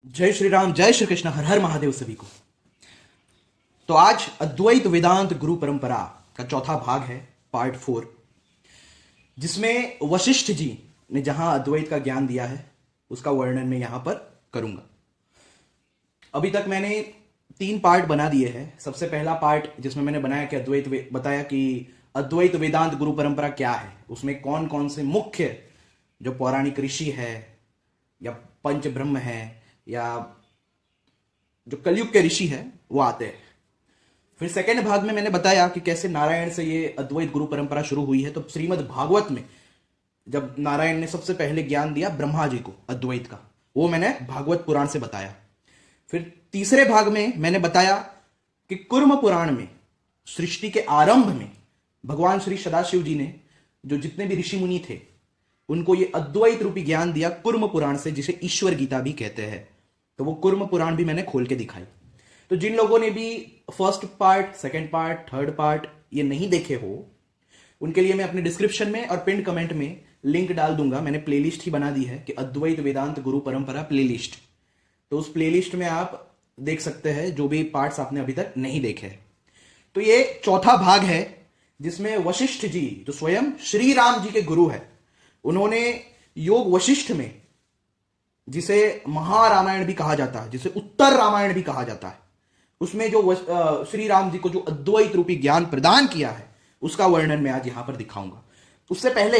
जय श्री राम, जय श्री कृष्ण, हर हर महादेव सभी को। तो आज अद्वैत वेदांत गुरु परंपरा का चौथा भाग है, पार्ट 4, जिसमें वशिष्ठ जी ने जहां अद्वैत का ज्ञान दिया है उसका वर्णन मैं यहां पर करूंगा। अभी तक मैंने 3 पार्ट बना दिए हैं। सबसे पहला पार्ट जिसमें मैंने बताया कि अद्वैत वेदांत गुरु परंपरा क्या है, उसमें कौन कौन से मुख्य जो पौराणिक ऋषि है या पंच ब्रह्म है या जो कलयुग के ऋषि है वो आते हैं। फिर सेकेंड भाग में मैंने बताया कि कैसे नारायण से ये अद्वैत गुरु परंपरा शुरू हुई है। तो श्रीमद् भागवत में जब नारायण ने सबसे पहले ज्ञान दिया ब्रह्मा जी को अद्वैत का, वो मैंने भागवत पुराण से बताया। फिर तीसरे भाग में मैंने बताया कि कुर्म पुराण में सृष्टि के आरंभ में भगवान श्री सदाशिव जी ने जो जितने भी ऋषि मुनि थे उनको ये अद्वैत रूपी ज्ञान दिया कुर्म पुराण से, जिसे ईश्वर गीता भी कहते हैं। तो वो कुर्म पुराण भी मैंने खोल के दिखाई। तो जिन लोगों ने भी first part, second part, third part ये नहीं देखे हो, उनके लिए मैं अपने डिस्क्रिप्शन में और पिन कमेंट में लिंक डाल दूंगा। मैंने प्लेलिस्ट ही बना दी है कि अद्वैत वेदांत गुरु परंपरा प्लेलिस्ट। तो उस प्लेलिस्ट में आप देख सकते हैं जो भी पार्ट्स आपने अभी तक नहीं देखे। तो ये चौथा भाग है जिसमें वशिष्ठ जी, जो स्वयं श्री राम जी के गुरु है, उन्होंने योग वशिष्ठ में, जिसे महारामायण भी कहा जाता है, जिसे उत्तर रामायण भी कहा जाता है, उसमें जो श्री राम जी को जो अद्वैत रूपी ज्ञान प्रदान किया है उसका वर्णन मैं आज यहां पर दिखाऊंगा। उससे पहले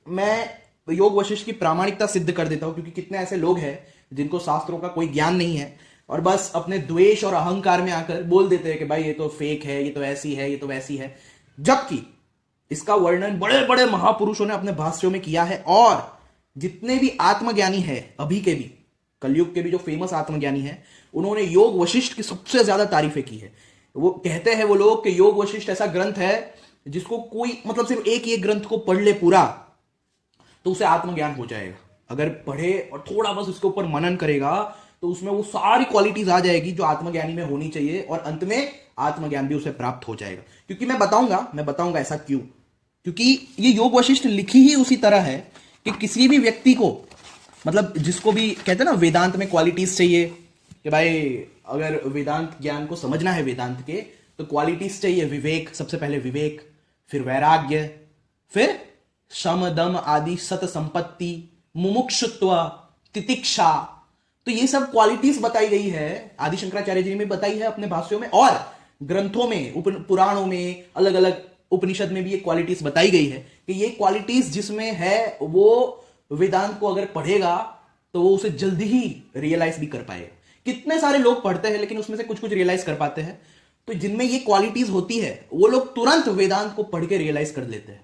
मैं योग वशिष्ठ की प्रामाणिकता सिद्ध कर देता हूं, क्योंकि कितने ऐसे लोग हैं जिनको शास्त्रों का कोई ज्ञान नहीं है और बस अपने द्वेष और अहंकार में आकर बोल देते हैं कि भाई ये तो फेक है, ये तो ऐसी है, ये तो वैसी है, जबकि इसका वर्णन बड़े बड़े महापुरुषों ने अपने भाष्यों में किया है। और जितने भी आत्मज्ञानी है अभी के भी, कलयुग के भी जो फेमस आत्मज्ञानी है, उन्होंने योग वशिष्ठ की सबसे ज्यादा तारीफें की है। वो कहते हैं वो लोग कि योग वशिष्ठ ऐसा ग्रंथ है जिसको कोई मतलब सिर्फ एक ही ग्रंथ को पढ़ ले पूरा तो उसे आत्मज्ञान हो जाएगा। अगर पढ़े और थोड़ा बस उसके ऊपर मनन करेगा तो उसमें वो सारी क्वालिटीज आ जाएगी जो आत्मज्ञानी में होनी चाहिए, और अंत में आत्मज्ञान भी उसे प्राप्त हो जाएगा। क्योंकि मैं बताऊंगा ऐसा क्यों, क्योंकि ये योग वशिष्ठ लिखी ही उसी तरह है कि किसी भी व्यक्ति को, मतलब जिसको भी कहते हैं ना वेदांत में क्वालिटीज चाहिए कि भाई अगर वेदांत ज्ञान को समझना है वेदांत के, तो क्वालिटीज चाहिए। विवेक, सबसे पहले विवेक, फिर वैराग्य, फिर शम दम आदि सत संपत्ति, मुमुक्षुत्व, तितिक्षा। तो ये सब क्वालिटीज बताई गई है, आदि शंकराचार्य जी ने बताई है अपने भाष्यों में, और ग्रंथों में, पुराणों में, अलग अलग उपनिषद में भी ये क्वालिटीज बताई गई है कि ये क्वालिटीज जिसमें है वो वेदांत को अगर पढ़ेगा तो वो उसे जल्दी ही रियलाइज भी कर पाएगा। कितने सारे लोग पढ़ते हैं लेकिन उसमें से कुछ कुछ रियलाइज कर पाते हैं। तो जिनमें ये क्वालिटीज होती है वो लोग तुरंत वेदांत को पढ़ के रियलाइज कर लेते हैं।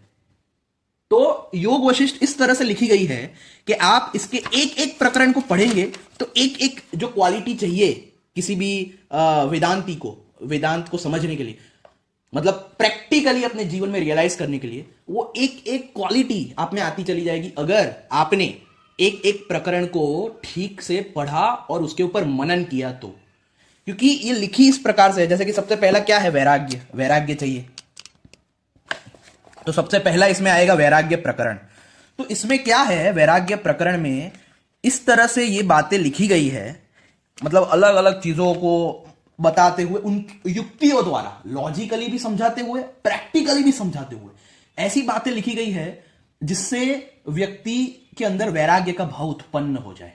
तो योग वशिष्ठ इस तरह से लिखी गई है कि आप इसके एक एक प्रकरण को पढ़ेंगे तो एक एक जो क्वालिटी चाहिए किसी भी वेदांती को, वेदांत को समझने के लिए, मतलब प्रैक्टिकली अपने जीवन में रियलाइज करने के लिए, वो एक एक क्वालिटी आप में आती चली जाएगी अगर आपने एक एक प्रकरण को ठीक से पढ़ा और उसके ऊपर मनन किया तो। क्योंकि ये लिखी इस प्रकार से है, जैसे कि सबसे पहला क्या है, वैराग्य चाहिए। तो सबसे पहला इसमें आएगा वैराग्य प्रकरण। तो इसमें क्या है, वैराग्य प्रकरण में इस तरह से ये बातें लिखी गई है, मतलब अलग अलग चीजों को बताते हुए, उन युक्तियों द्वारा लॉजिकली भी समझाते हुए, प्रैक्टिकली भी समझाते हुए ऐसी बातें लिखी गई है जिससे व्यक्ति के अंदर वैराग्य का भाव उत्पन्न हो जाए।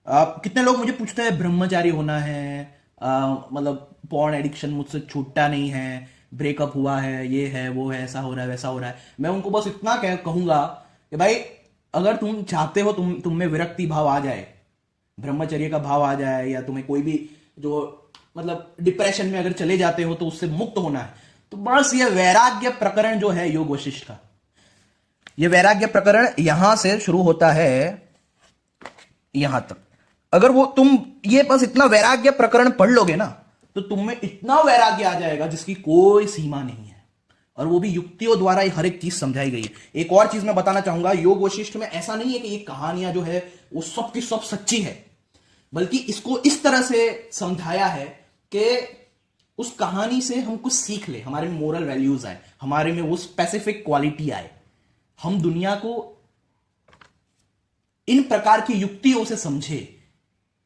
कितने लोग मुझे पूछते हैं ब्रह्मचारी होना है, मतलब पॉर्न एडिक्शन मुझसे छूटता नहीं है, ब्रेकअप हुआ है, ये है वो है, ऐसा हो रहा है वैसा हो रहा है। मैं उनको बस इतना कहूंगा कि भाई अगर तुम चाहते हो तुम में विरक्ति भाव आ जाए, ब्रह्मचर्य का भाव आ जाए, या तुम्हें कोई भी जो मतलब डिप्रेशन में अगर चले जाते हो तो उससे मुक्त होना है, तो बस ये वैराग्य प्रकरण जो है योग वशिष्ठ का, ये वैराग्य प्रकरण यहां से शुरू होता है यहां तक। अगर वो तुम ये बस इतना वैराग्य प्रकरण पढ़ लोगे ना तो तुम में इतना वैराग्य आ जाएगा जिसकी कोई सीमा नहीं है, और वो भी युक्तियों द्वारा हर एक चीज समझाई गई है। एक और चीज मैं बताना चाहूंगा, योग वशिष्ठ में ऐसा नहीं है कि ये कहानियां जो है वो सब की सब सच्ची है, बल्कि इसको इस तरह से समझाया है कि उस कहानी से हम कुछ सीख ले, हमारे में मोरल वैल्यूज आए, हमारे में वो स्पेसिफिक क्वालिटी आए, हम दुनिया को इन प्रकार की युक्तियों से समझे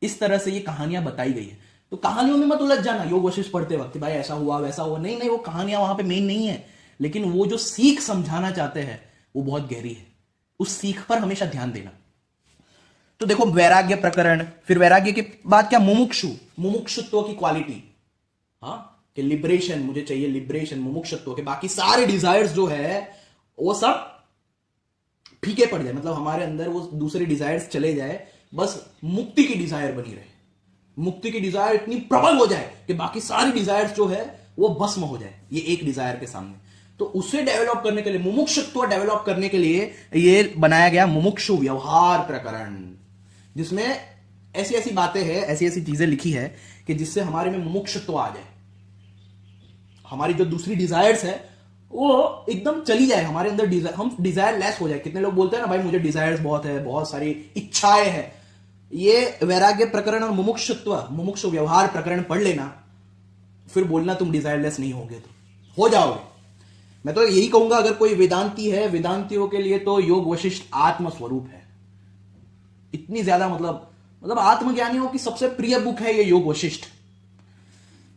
इस तरह से ये कहानियां बताई गई है। तो कहानियों में मत उलझ जाना योग वशिष्ठ पढ़ते वक्त, भाई ऐसा हुआ वैसा हुआ, नहीं नहीं, वो कहानियां वहां पे मेन नहीं है, लेकिन वो जो सीख समझाना चाहते हैं वो बहुत गहरी है, उस सीख पर हमेशा ध्यान देना। तो देखो वैराग्य प्रकरण, फिर वैराग्य के बाद क्या, मुमुक्षुत्व की क्वालिटी, हाँ, कि लिबरेशन, मुझे चाहिए लिबरेशन, मुमुक्षुत्व के बाकी सारे डिजायर्स जो है वो सब फीके पड़ जाए, मतलब हमारे अंदर वो दूसरे डिजायर्स चले जाए, बस मुक्ति की डिजायर बनी रहे, मुक्ति की डिजायर इतनी प्रबल हो जाए कि बाकी सारी डिजायर्स जो है वो भस्म हो जाए, ये एक डिजायर के सामने। तो उसे डेवलप करने के लिए, मुमुक्षुत्व डेवलप करने के लिए ये बनाया गया मुमुक्षु व्यवहार प्रकरण, जिसमें ऐसी ऐसी बातें हैं, ऐसी ऐसी चीजें लिखी है कि जिससे हमारे में मुमुक्षुत्व आ जाए, हमारी जो दूसरी डिजायर्स है वो एकदम चली जाए, हमारे अंदर हम डिजायर लेस हो जाए। कितने लोग बोलते हैं ना भाई मुझे डिजायर्स बहुत है, बहुत सारी इच्छाएं हैं, ये वैराग्य प्रकरण और मुमुक्षु व्यवहार प्रकरण पढ़ लेना, फिर बोलना तुम डिजायरलेस नहीं होगे, तो हो जाओगे। मैं तो यही कहूंगा, अगर कोई वेदांती है, वेदांतियों के लिए तो योग वशिष्ठ आत्म स्वरूप है, इतनी ज्यादा, मतलब आत्मज्ञानियों की सबसे प्रिय बुक है ये योग वशिष्ठ।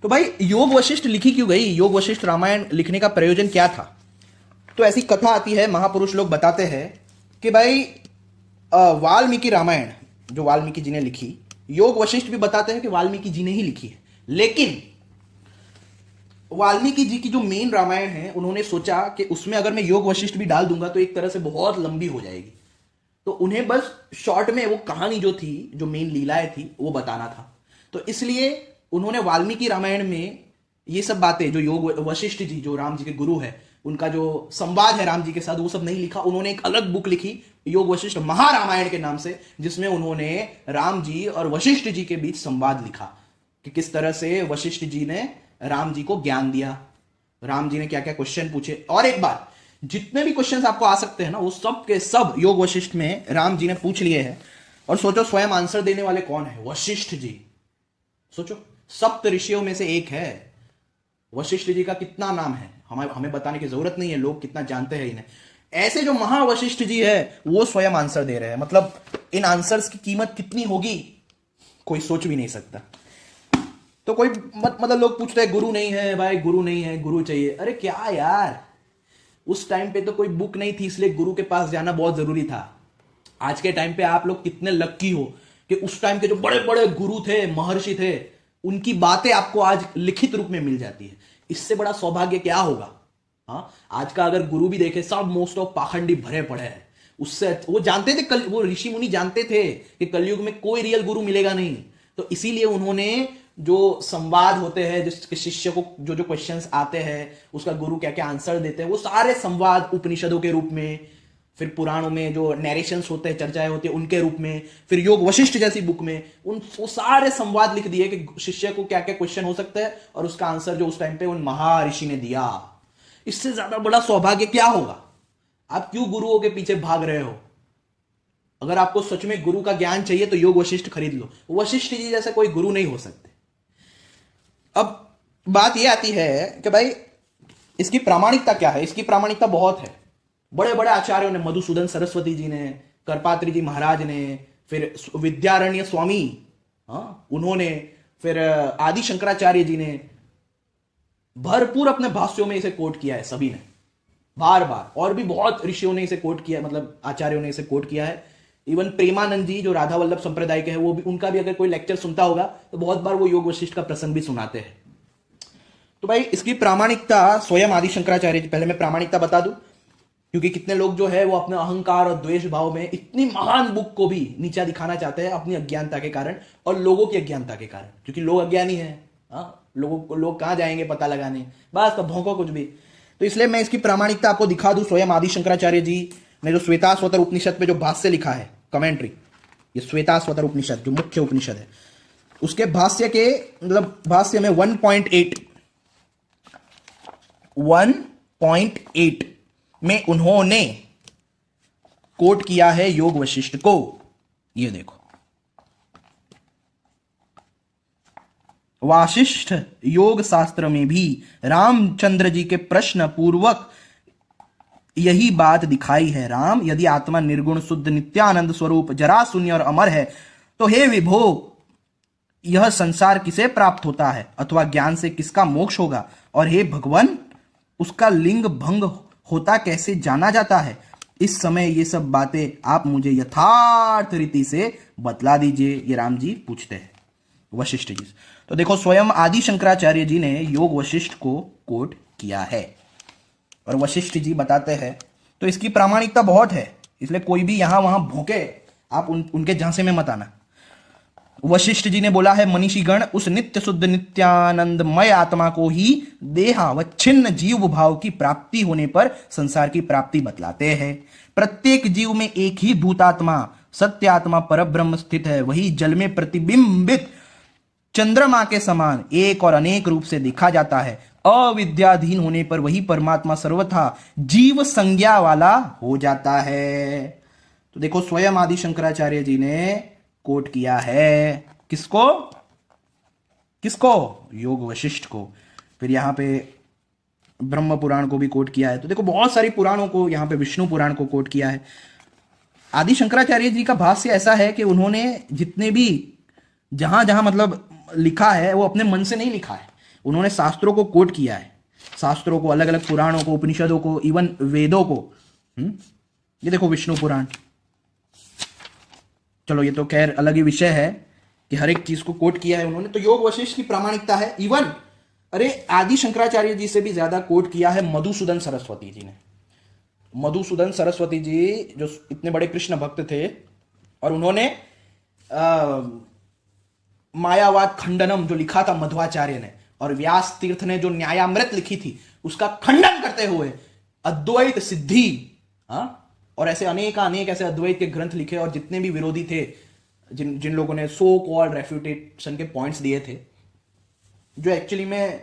तो भाई योग वशिष्ठ लिखी क्यों गई, योग वशिष्ठ रामायण लिखने का प्रयोजन क्या था? तो ऐसी कथा आती है, महापुरुष लोग बताते हैं कि भाई वाल्मीकि रामायण जो वाल्मीकि जी ने लिखी, योग वशिष्ठ भी बताते हैं कि वाल्मीकि जी ने ही लिखी है, लेकिन वाल्मीकि जी की जो मेन रामायण है उन्होंने सोचा कि उसमें अगर मैं योग वशिष्ठ भी डाल दूंगा तो एक तरह से बहुत लंबी हो जाएगी, तो उन्हें बस शॉर्ट में वो कहानी जो थी, जो मेन लीलाएं थी वो बताना था। तो इसलिए उन्होंने वाल्मीकि रामायण में ये सब बातें, जो योग वशिष्ठ जी जो राम जी के गुरु है, उनका जो संवाद है राम जी के साथ, वो सब नहीं लिखा। उन्होंने एक अलग बुक लिखी योग वशिष्ठ महारामायण के नाम से, जिसमें उन्होंने राम जी और वशिष्ठ जी के बीच संवाद लिखा कि किस तरह से वशिष्ठ जी ने राम जी को ज्ञान दिया, राम जी ने क्या क्या क्वेश्चन पूछे। और एक बात, जितने भी क्वेश्चंस आपको आ सकते हैं ना, वो सब के सब योग वशिष्ठ में राम जी ने पूछ लिए हैं। और सोचो स्वयं आंसर देने वाले कौन है? वशिष्ठ जी। सोचो, सप्त ऋषियों में से एक है वशिष्ठ जी का, कितना नाम है, हमें बताने की जरूरत नहीं है, लोग कितना जानते हैं इन्हें। ऐसे जो महावशिष्ठ जी है वो स्वयं आंसर दे रहे हैं, मतलब इन आंसर्स की कीमत कितनी होगी कोई सोच भी नहीं सकता। तो कोई मतलब लोग पूछते हैं गुरु नहीं है भाई, गुरु नहीं है, गुरु चाहिए। अरे क्या यार, उस टाइम पे तो कोई बुक नहीं थी, इसलिए गुरु के पास जाना बहुत जरूरी था। आज के टाइम पे आप लोग कितने लक्की हो कि उस टाइम के जो बड़े बड़े गुरु थे, महर्षि थे, उनकी बातें आपको आज लिखित रूप में मिल जाती है। इससे बड़ा सौभाग्य क्या होगा? हाँ, आज का अगर गुरु भी देखे, सब मोस्ट ऑफ पाखंडी भरे पड़े हैं। उससे वो जानते थे, वो ऋषि मुनि जानते थे कि कलयुग में कोई रियल गुरु मिलेगा नहीं, तो इसीलिए उन्होंने जो संवाद होते हैं, जिसके शिष्य को जो जो क्वेश्चंस आते हैं, उसका गुरु क्या क्या आंसर देते हैं, वो सारे संवाद उपनिषदों के रूप में, फिर पुराणों में जो नैरेशंस होते हैं, चर्चाएं होती है, उनके रूप में, फिर योग वशिष्ठ जैसी बुक में वो सारे संवाद लिख दिए कि शिष्य को क्या क्या क्वेश्चन हो सकता है और उसका आंसर जो उस टाइम पे उन महर्षि ने दिया। इससे ज्यादा बड़ा सौभाग्य क्या होगा? आप क्यों गुरुओं के पीछे भाग रहे हो? अगर आपको सच में गुरु का ज्ञान चाहिए तो योग वशिष्ठ खरीद लो। वशिष्ठ जी जैसे कोई गुरु नहीं हो सकते। अब बात यह आती है कि भाई इसकी प्रामाणिकता क्या है? इसकी प्रामाणिकता बहुत है। बड़े बड़े आचार्यों ने, मधुसूदन सरस्वती जी ने, करपात्री जी महाराज ने, फिर विद्यारण्य स्वामी, उन्होंने, फिर आदि शंकराचार्य जी ने भरपूर अपने भाष्यों में इसे कोट किया है, सभी ने बार बार। और भी बहुत ऋषियों ने इसे कोट किया, मतलब आचार्यों ने इसे कोट किया है। इवन प्रेमानंद जी जो राधा वल्लभ संप्रदाय के हैं, वो भी, उनका भी अगर कोई लेक्चर सुनता होगा तो बहुत बार वो योग वशिष्ठ का प्रसंग भी सुनाते हैं। तो भाई इसकी प्रामाणिकता स्वयं आदि शंकराचार्य जी, पहले मैं प्रामाणिकता बता दूं, क्योंकि कितने लोग जो है वो अपने अहंकार और द्वेष भाव में इतनी महान बुक को भी नीचा दिखाना चाहते हैं अपनी अज्ञानता के कारण और लोगों की अज्ञानता के कारण, क्योंकि लोग अज्ञानी हैं। लोग कहां जाएंगे पता लगाने, बस तो भौंको कुछ भी। तो इसलिए मैं इसकी प्रामाणिकता आपको दिखा दूं। स्वयं आदि शंकराचार्य जी ने जो श्वेताश्वतर उपनिषद पे जो भाष्य लिखा है, कमेंट्री, ये श्वेताश्वतर उपनिषद जो मुख्य उपनिषद है, उसके भाष्य के, मतलब भाष्य में 1.8 में उन्होंने कोट किया है योग वशिष्ठ को। ये देखो, वासिष्ठ योग शास्त्र में भी रामचंद्र जी के प्रश्न पूर्वक यही बात दिखाई है। राम यदि आत्मा निर्गुण शुद्ध नित्यानंद स्वरूप जरा शून्य और अमर है, तो हे विभो यह संसार किसे प्राप्त होता है अथवा ज्ञान से किसका मोक्ष होगा, और हे भगवान उसका लिंग भंग होता कैसे जाना जाता है। इस समय ये सब बातें आप मुझे यथार्थ रीति से बतला दीजिए, ये राम जी पूछते हैं वशिष्ठ जी। तो देखो स्वयं आदि शंकराचार्य जी ने योग वशिष्ठ को कोट किया है और वशिष्ठ जी बताते हैं, तो इसकी प्रामाणिकता बहुत है, इसलिए कोई भी यहां वहां भोंके आप उनके झांसे में मत आना। वशिष्ठ जी ने बोला है, मनीषीगण उस नित्य शुद्ध नित्यानंदमय आत्मा को ही देहावच्छिन्न जीव भाव की प्राप्ति होने पर संसार की प्राप्ति बतलाते हैं। प्रत्येक जीव में एक ही भूतात्मा सत्य आत्मा परब्रह्म स्थित है, वही जल में प्रतिबिंबित चंद्रमा के समान एक और अनेक रूप से देखा जाता है। अविद्याधीन होने पर वही परमात्मा सर्वथा जीव संज्ञा वाला हो जाता है। तो देखो स्वयं आदि शंकराचार्य जी ने कोट किया है, किसको किसको, योग वशिष्ठ को। फिर यहां पे ब्रह्म पुराण को भी कोट किया है। तो देखो बहुत सारी पुराणों को, यहां पे विष्णु पुराण को कोट किया है। आदि शंकराचार्य जी का भाष्य ऐसा है कि उन्होंने जितने भी जहां जहां मतलब लिखा है वो अपने मन से नहीं लिखा है, उन्होंने शास्त्रों को कोट किया है, शास्त्रों को, अलग अलग पुराणों को, उपनिषदों को, इवन वेदों को। ये देखो विष्णु पुराण। चलो ये तो खैर अलग ही विषय है कि हर एक चीज को कोट किया है उन्होंने। तो योग वशिष्ठ की प्रामाणिकता है। इवन अरे आदि शंकराचार्य जी से भी ज्यादा कोट किया है मधुसूदन सरस्वती जी ने। मधुसूदन सरस्वती जी जो इतने बड़े कृष्ण भक्त थे, और उन्होंने मायावाद खंडनम जो लिखा था मध्वाचार्य ने, और व्यास तीर्थ ने जो न्यायामृत लिखी थी उसका खंडन करते हुए अद्वैत सिद्धि, और ऐसे अनेक ऐसे अद्वैत के ग्रंथ लिखे, और जितने भी विरोधी थे, जिन लोगों ने सो कॉल्ड रेफ्यूटेशन के पॉइंट्स दिए थे, जो एक्चुअली मैं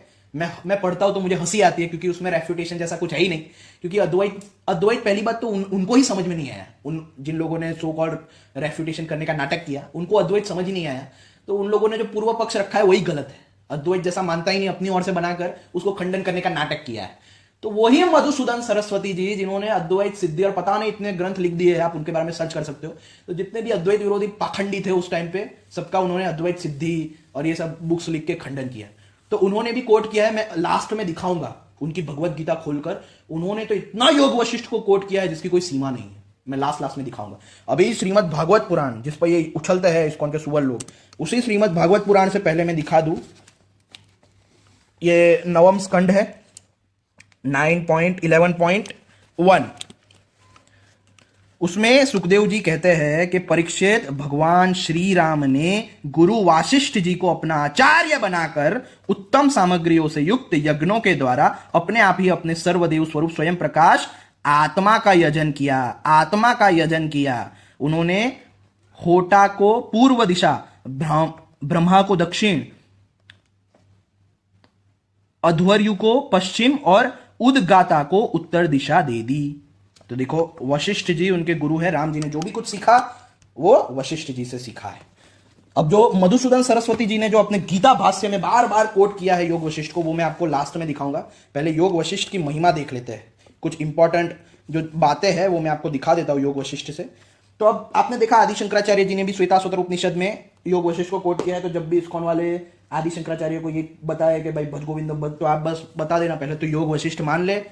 पढ़ता हूं तो मुझे हंसी आती है, क्योंकि उसमें रेफ्यूटेशन जैसा कुछ है ही नहीं। क्योंकि अद्वैत पहली बात तो उनको ही समझ में नहीं आया, जिन लोगों ने सो कॉल्ड रेफ्यूटेशन करने का नाटक किया उनको अद्वैत समझ ही नहीं आया। तो उन लोगों ने जो पूर्व पक्ष रखा है वही गलत है, अद्वैत जैसा मानता ही नहीं, अपनी ओर से बनाकर उसको खंडन करने का नाटक किया है। तो वही मधुसूदन सरस्वती जी जिन्होंने अद्वैत सिद्धि, और पता नहीं इतने ग्रंथ लिख दिए हैं, आप उनके बारे में सर्च कर सकते हो। तो जितने भी अद्वैत विरोधी पाखंडी थे उस टाइम पे, सबका उन्होंने अद्वैत सिद्धि और ये सब बुक्स लिख के खंडन किया। तो उन्होंने भी कोट किया है, मैं लास्ट में दिखाऊंगा उनकी भगवत गीता खोलकर। उन्होंने तो इतना योग वशिष्ठ को कोट किया है जिसकी कोई सीमा नहीं है, मैं लास्ट में दिखाऊंगा। अभी श्रीमद् भागवत पुराण जिस पर ये उछलते हैं इस्कॉन के सुअर लोग, उसी श्रीमद् भागवत पुराण से पहले मैं दिखा दूं, ये 9वां स्कंड है 9.11.1। उसमें सुखदेव जी कहते हैं कि परीक्षित, भगवान श्री राम ने गुरु वासिष्ठ जी को अपना आचार्य बनाकर उत्तम सामग्रियों से युक्त यज्ञों के द्वारा अपने आप ही अपने सर्वदेव स्वरूप स्वयं प्रकाश आत्मा का यजन किया। उन्होंने होटा को पूर्व दिशा, ब्रह्मा को दक्षिण, अध्वर्यु को पश्चिम और उदगाता को उत्तर दिशा दे दी। तो देखो वशिष्ठ जी उनके गुरु है, राम जी ने जो भी कुछ सीखा वो वशिष्ठ जी से सीखा है। अब जो मधुसूदन सरस्वती जी ने जो अपने गीता भाष्य में बार बार कोट किया है योग वशिष्ठ को, वो मैं आपको लास्ट में दिखाऊंगा। पहले योग वशिष्ठ की महिमा देख लेते हैं, कुछ इंपॉर्टेंट जो बातें हैं वो मैं आपको दिखा देता हूं योग वशिष्ठ से। तो अब आपने देखा आदि शंकराचार्य जी ने भी श्वेताश्वतर उपनिषद में योग वशिष्ठ को कोट किया है। तो जब भी इस्कॉन वाले आदि शंकराचार्य को ये बताया कि भाई भज गोविंद भज, तो आप बस बता देना पहले तो योग वशिष्ठ मान ले,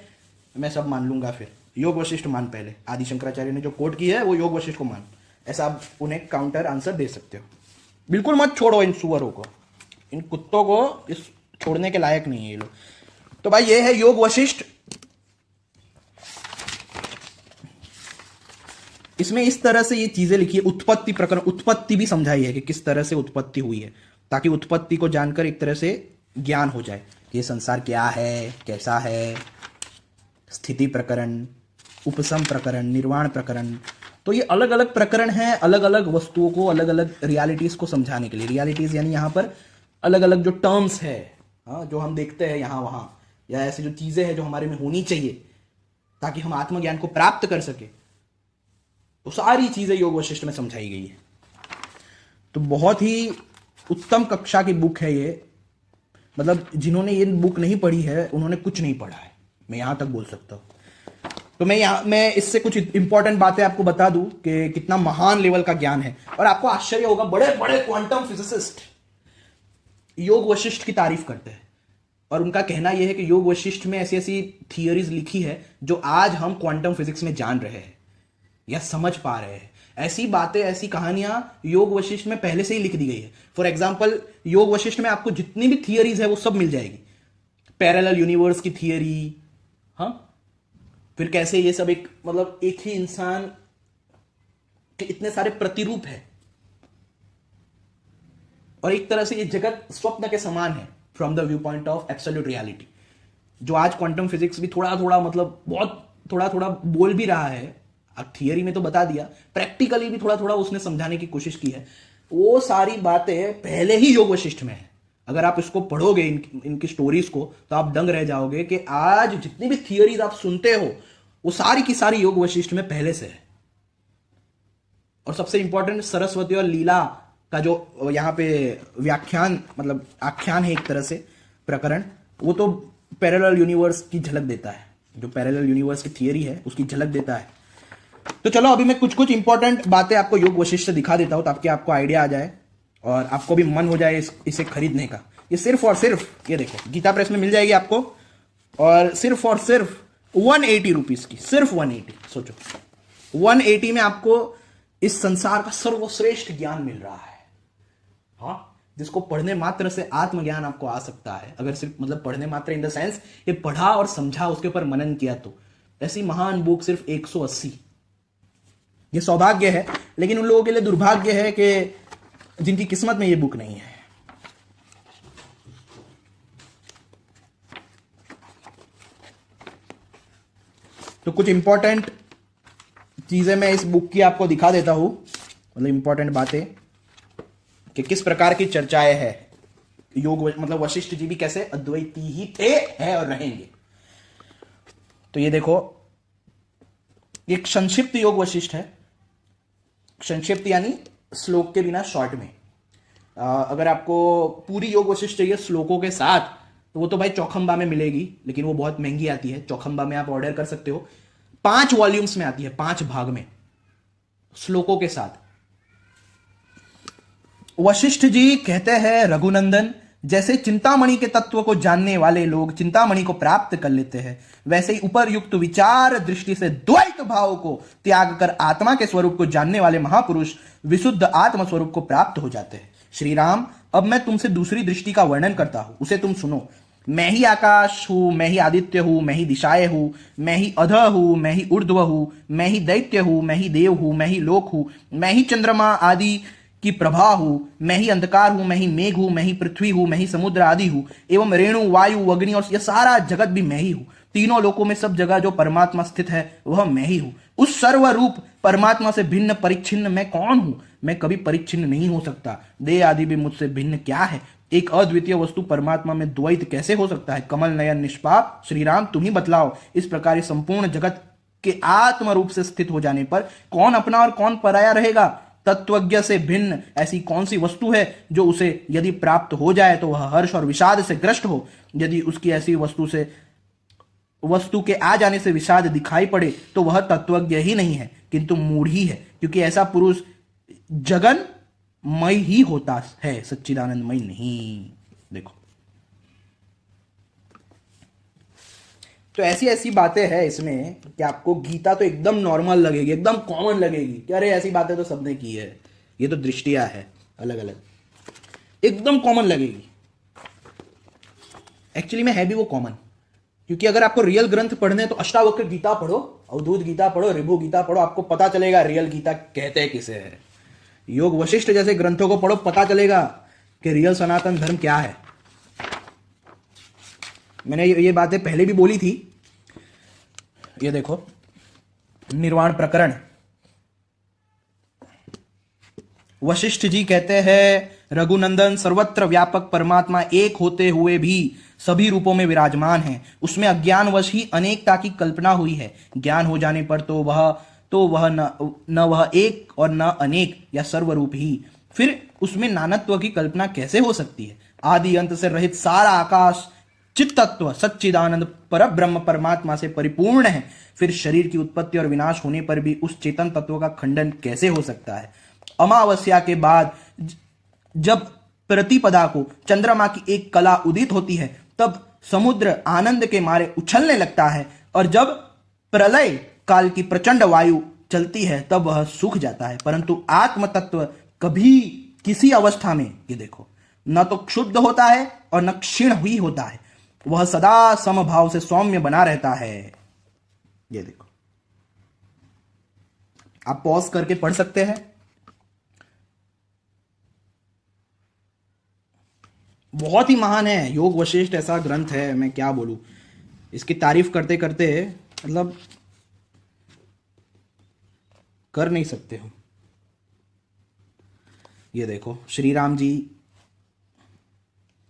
मैं सब मान लूंगा। फिर योग वशिष्ठ मान, पहले आदि शंकराचार्य ने जो कोट की है वो योग वशिष्ठ को मान, ऐसा आप उन्हें काउंटर आंसर दे सकते हो। बिल्कुल मत छोड़ो इन सुअरों को, इन कुत्तों को इस छोड़ने के लायक नहीं है ये लोग। तो भाई ये है योग वशिष्ठ। इसमें इस तरह से ये चीजें लिखी है, उत्पत्ति प्रकरण, उत्पत्ति भी समझाई है कि किस तरह से उत्पत्ति हुई है, ताकि उत्पत्ति को जानकर एक तरह से ज्ञान हो जाए कि ये संसार क्या है, कैसा है। स्थिति प्रकरण, उपसम प्रकरण, निर्वाण प्रकरण, तो ये अलग अलग प्रकरण हैं, अलग अलग वस्तुओं को, अलग अलग रियलिटीज को समझाने के लिए। रियलिटीज यानी यहाँ पर अलग अलग जो टर्म्स है, जो हम देखते हैं यहाँ वहां, या ऐसी जो चीजें हैं जो हमारे में होनी चाहिए ताकि हम आत्मज्ञान को प्राप्त कर सके, तो सारी चीजें योग वशिष्ठ में समझाई गई है। तो बहुत ही उत्तम कक्षा की बुक है ये, मतलब जिन्होंने ये बुक नहीं पढ़ी है उन्होंने कुछ नहीं पढ़ा है, मैं यहां तक बोल सकता हूं। तो मैं इससे कुछ इंपॉर्टेंट बातें आपको बता दूं कि कितना महान लेवल का ज्ञान है। और आपको आश्चर्य होगा, बड़े बड़े क्वांटम फिजिसिस्ट, योग वशिष्ठ की तारीफ करते हैं और उनका कहना यह है कि योग वशिष्ठ में ऐसी ऐसी थियरीज लिखी है जो आज हम क्वांटम फिजिक्स में जान रहे हैं या समझ पा रहे हैं। ऐसी बातें, ऐसी कहानियां योग वशिष्ठ में पहले से ही लिख दी गई है। फॉर एग्जाम्पल, योग वशिष्ठ में आपको जितनी भी थियरीज है वो सब मिल जाएगी। पैरेलल यूनिवर्स की थियरी, हाँ, फिर कैसे ये सब एक मतलब एक ही इंसान के इतने सारे प्रतिरूप है और एक तरह से ये जगत स्वप्न के समान है from the view point of absolute reality, जो आज क्वांटम फिजिक्स भी थोड़ा थोड़ा मतलब बहुत थोड़ा थोड़ा बोल भी रहा है। अब थियरी में तो बता दिया, प्रैक्टिकली भी थोड़ा थोड़ा उसने समझाने की कोशिश की है। वो सारी बातें पहले ही योग वशिष्ठ में है। अगर आप इसको पढ़ोगे इनकी स्टोरीज को तो आप दंग रह जाओगे कि आज जितनी भी थियरीज आप सुनते हो वो सारी की सारी योग वशिष्ठ में पहले से है। और सबसे इंपॉर्टेंट, सरस्वती और लीला का जो यहाँ पे व्याख्यान मतलब आख्यान है एक तरह से, प्रकरण, वो तो पैरेलल यूनिवर्स की झलक देता है। जो पैरेलल यूनिवर्स की थियरी है उसकी झलक देता है। तो चलो अभी मैं कुछ कुछ इंपॉर्टेंट बातें आपको योग वशिष्ठ से दिखा देता हूं ताकि आपको आइडिया आ जाए और आपको भी मन हो जाए इसे खरीदने का। ये सिर्फ और सिर्फ, ये देखो, गीता प्रेस में मिल जाएगी आपको और सिर्फ 180 रुपीज की, सिर्फ 180। सोचो 180 में आपको इस संसार का सर्वश्रेष्ठ ज्ञान मिल रहा है, हाँ, जिसको पढ़ने मात्र से आत्मज्ञान आपको आ सकता है। अगर सिर्फ मतलब पढ़ने मात्र इन द सेंस ये पढ़ा और समझा, उसके ऊपर मनन किया, तो ऐसी महान बुक सिर्फ 180। ये सौभाग्य है, लेकिन उन लोगों के लिए दुर्भाग्य है कि जिनकी किस्मत में ये बुक नहीं है। तो कुछ इंपॉर्टेंट चीजें मैं इस बुक की आपको दिखा देता हूं, मतलब इंपॉर्टेंट बातें कि किस प्रकार की चर्चाएं हैं। योग मतलब वशिष्ठ जी भी कैसे अद्वैती ही थे, हैं और रहेंगे। तो ये देखो, एक संक्षिप्त योग वशिष्ठ है। संक्षिप्त यानी श्लोक के बिना, शॉर्ट में। अगर आपको पूरी योग वशिष्ठ चाहिए श्लोकों के साथ तो वो तो भाई चौखंबा में मिलेगी, लेकिन वो बहुत महंगी आती है। चौखंबा में आप ऑर्डर कर सकते हो, 5 वॉल्यूम्स में आती है, 5 भाग में श्लोकों के साथ। वशिष्ठ जी कहते हैं, रघुनंदन, जैसे चिंतामणि के तत्व को जानने वाले लोग चिंतामणि को प्राप्त कर लेते हैं, वैसे ही उपर्युक्त विचार दृष्टि से द्वैत भाव को त्याग कर आत्मा के स्वरूप को जानने वाले महापुरुष विशुद्ध आत्म स्वरूप को प्राप्त हो जाते हैं। श्री राम, अब मैं तुमसे दूसरी दृष्टि का वर्णन करता हूं, उसे तुम सुनो। मैं ही आकाश हूं, मैं ही आदित्य हूं, मैं ही दिशाएं हूं, मैं ही अध हूं, मैं ही ऊर्ध्व हूं, मैं ही दैत्य हूं, मैं ही देव हूं, मैं ही लोक हूं, मैं ही चंद्रमा आदि की प्रभा हूं, मैं ही अंधकार हूं, मैं ही मेघ हूं, मैं ही पृथ्वी हूं, मैं ही समुद्र आदि हूं, एवं रेणु, वायु, अग्नि और यह सारा जगत भी मैं ही हूं। तीनों लोकों में सब जगह जो परमात्मा स्थित है वह मैं ही हूं। उस सर्वरूप परमात्मा से भिन्न परिच्छिन्न मैं कौन हूं? मैं कभी परिच्छिन्न नहीं हो सकता। देह आदि भी मुझसे भिन्न क्या है? एक अद्वितीय वस्तु परमात्मा में द्वैत कैसे हो सकता है? कमल नयन निष्पाप, श्री राम तुम ही बतलाओ। इस प्रकार संपूर्ण जगत के आत्म रूप से स्थित हो जाने पर कौन अपना और कौन पराया रहेगा? तत्वज्ञ से भिन्न ऐसी कौन सी वस्तु है जो उसे यदि प्राप्त हो जाए तो वह हर्ष और विषाद से ग्रस्त हो? यदि उसकी ऐसी वस्तु के आ जाने से विषाद दिखाई पड़े तो वह तत्वज्ञ ही नहीं है किंतु मूढ़ ही है, क्योंकि ऐसा पुरुष जगन्मय ही होता है, सच्चिदानंदमय नहीं। देखो, तो ऐसी ऐसी बातें हैं इसमें कि आपको गीता तो एकदम नॉर्मल लगेगी, एकदम कॉमन लगेगी कि अरे ऐसी बातें तो सबने की है, ये तो दृष्टियां है अलग अलग, एकदम कॉमन लगेगी। एक्चुअली में है भी वो कॉमन, क्योंकि अगर आपको रियल ग्रंथ पढ़ने तो अष्टावक्र गीता पढ़ो, अवधूत गीता पढ़ो, ऋभु गीता पढ़ो, आपको पता चलेगा रियल गीता कहते किसे है। योग वशिष्ठ जैसे ग्रंथों को पढ़ो, पता चलेगा कि रियल सनातन धर्म क्या है। मैंने ये बातें पहले भी बोली थी। ये देखो, निर्वाण प्रकरण, वशिष्ठ जी कहते हैं, रघुनंदन, सर्वत्र व्यापक परमात्मा एक होते हुए भी सभी रूपों में विराजमान है। उसमें अज्ञानवश ही अनेकता की कल्पना हुई है। ज्ञान हो जाने पर तो वह न वह एक और न अनेक या सर्वरूप ही, फिर उसमें नानत्व की कल्पना कैसे हो सकती है? आदि अंत से रहित सारा आकाश चित्तत्व सच्चिदानंद पर ब्रह्म परमात्मा से परिपूर्ण है। फिर शरीर की उत्पत्ति और विनाश होने पर भी उस चेतन तत्व का खंडन कैसे हो सकता है? अमावस्या के बाद जब प्रतिपदा को चंद्रमा की एक कला उदित होती है, तब समुद्र आनंद के मारे उछलने लगता है, और जब प्रलय काल की प्रचंड वायु चलती है तब वह सूख जाता है। परंतु आत्म तत्व कभी किसी अवस्था में, ये देखो, न तो क्षुब्ध होता है और न क्षीण हुई होता है, वह सदा समभाव से सौम्य बना रहता है। ये देखो, आप पॉज करके पढ़ सकते हैं। बहुत ही महान है योग वशिष्ठ, ऐसा ग्रंथ है, मैं क्या बोलूं, इसकी तारीफ करते करते मतलब कर नहीं सकते हो। ये देखो, श्री राम जी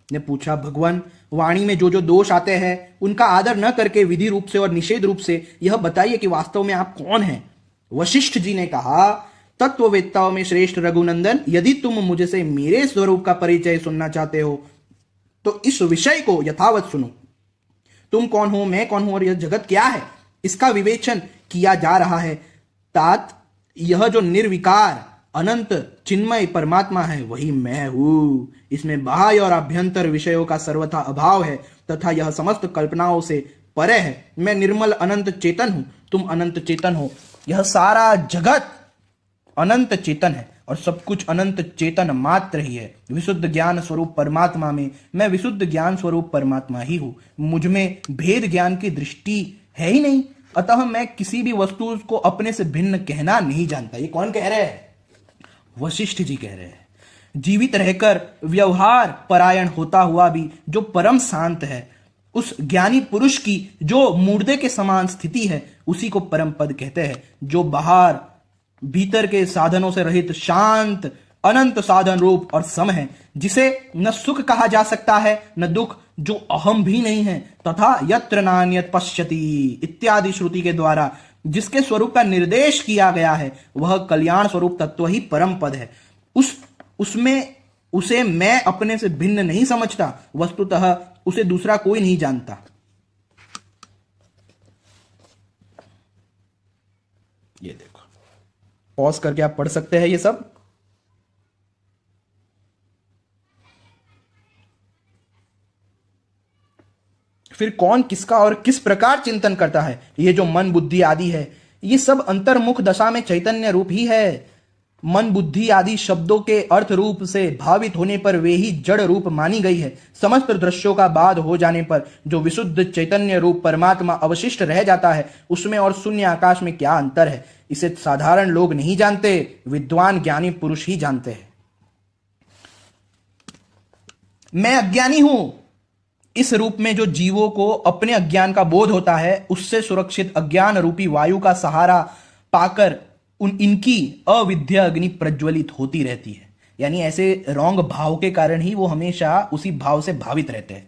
ने पूछा, भगवान वाणी में जो जो दोष आते हैं उनका आदर न करके विधि रूप से और निषेध रूप से यह बताइए कि वास्तव में आप कौन हैं। वशिष्ठ जी ने कहा, तत्ववेत्ताओं में श्रेष्ठ रघुनंदन, यदि तुम मुझे से मेरे स्वरूप का परिचय सुनना चाहते हो तो इस विषय को यथावत सुनो। तुम कौन हो, मैं कौन हूं और यह जगत क्या है, इसका विवेचन किया जा रहा है। तात यह जो निर्विकार अनंत चिन्मय परमात्मा है वही मैं हूं। इसमें बाह्य और आभ्यंतर विषयों का सर्वथा अभाव है तथा यह समस्त कल्पनाओं से परे है। मैं निर्मल अनंत चेतन हूं, तुम अनंत चेतन हो। यह सारा जगत अनंत चेतन है और सब कुछ अनंत चेतन मात्र ही है। विशुद्ध ज्ञान स्वरूप परमात्मा में मैं विशुद्ध ज्ञान स्वरूप परमात्मा ही हूं। मुझ में भेद ज्ञान की दृष्टि है ही नहीं, अतः मैं किसी भी वस्तु को अपने से भिन्न कहना नहीं जानता। ये कौन कह रहे हैं? वशिष्ठ जी कह रहे हैं। जीवित रहकर व्यवहार परायण होता हुआ भी जो परम शांत है, उस ज्ञानी पुरुष की जो मुर्दे के समान स्थिति है, उसी को परम पद कहते हैं। जो बाहर भीतर के साधनों से रहित शांत अनंत साधन रूप और सम है, जिसे न सुख कहा जा सकता है न दुख, जो अहम भी नहीं है, तथा यत्र नान्यत पश्यति इत्यादि श्रुति के द्वारा जिसके स्वरूप का निर्देश किया गया है, वह कल्याण स्वरूप तत्व ही परम पद है। उसमें उसे मैं अपने से भिन्न नहीं समझता, वस्तुतः उसे दूसरा कोई नहीं जानता। ये देखो, पॉज करके आप पढ़ सकते हैं ये सब। फिर कौन किसका और किस प्रकार चिंतन करता है, ये जो मन बुद्धि आदि है, ये सब अंतर्मुख दशा में चैतन्य रूप ही है। मन बुद्धि आदि शब्दों के अर्थ रूप से भावित होने पर वे ही जड़ रूप मानी गई है। समस्त दृश्यों का बाध हो जाने पर जो विशुद्ध चैतन्य रूप परमात्मा अवशिष्ट रह जाता है, उसमें और शून्य आकाश में क्या अंतर है, इसे साधारण लोग नहीं जानते, विद्वान ज्ञानी पुरुष ही जानते हैं। मैं अज्ञानी हूं, इस रूप में जो जीवों को अपने अज्ञान का बोध होता है, उससे सुरक्षित अज्ञान रूपी वायु का सहारा पाकर इनकी अविद्या अग्नि प्रज्वलित होती रहती है। यानी ऐसे रॉन्ग भाव के कारण ही वो हमेशा उसी भाव से भावित रहते हैं।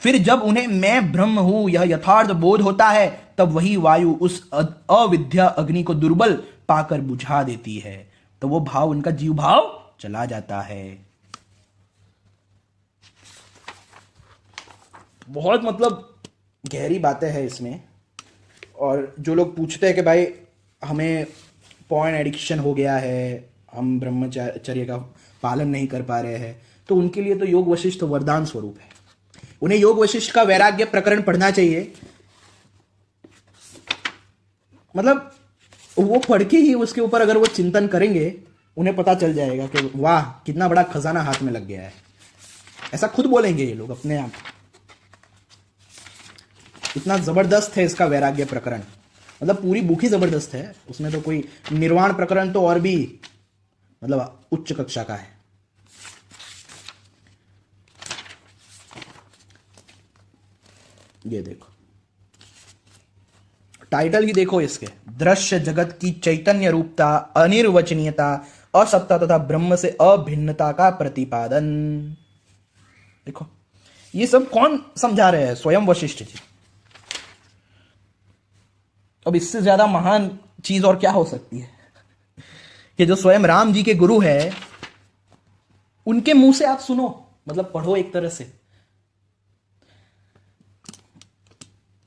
फिर जब उन्हें मैं ब्रह्म हूं यह यथार्थ बोध होता है, तब वही वायु उस अविद्या अग्नि को दुर्बल पाकर बुझा देती है, तो वो भाव उनका जीव भाव चला जाता है। बहुत मतलब गहरी बातें हैं इसमें। और जो लोग पूछते हैं कि भाई हमें पॉर्न एडिक्शन हो गया है, हम ब्रह्मचर्य का पालन नहीं कर पा रहे हैं, तो उनके लिए तो योग वशिष्ठ वरदान स्वरूप है। उन्हें योग वशिष्ठ का वैराग्य प्रकरण पढ़ना चाहिए। मतलब वो पढ़ के ही उसके ऊपर अगर वो चिंतन करेंगे, उन्हें पता चल जाएगा कि वाह कितना बड़ा खजाना हाथ में लग गया है। ऐसा खुद बोलेंगे ये लोग अपने आप। इतना जबरदस्त है इसका वैराग्य प्रकरण, मतलब पूरी बुक ही जबरदस्त है। उसमें तो कोई निर्वाण प्रकरण तो और भी मतलब उच्च कक्षा का है। ये देखो, टाइटल ही देखो इसके, दृश्य जगत की चैतन्य रूपता, अनिर्वचनीयता, असत्ता तथा ब्रह्म से अभिन्नता का प्रतिपादन। देखो ये सब कौन समझा रहे हैं? स्वयं वशिष्ठ जी। अब इससे ज्यादा महान चीज और क्या हो सकती है कि जो स्वयं राम जी के गुरु है, उनके मुंह से आप सुनो, मतलब पढ़ो एक तरह से।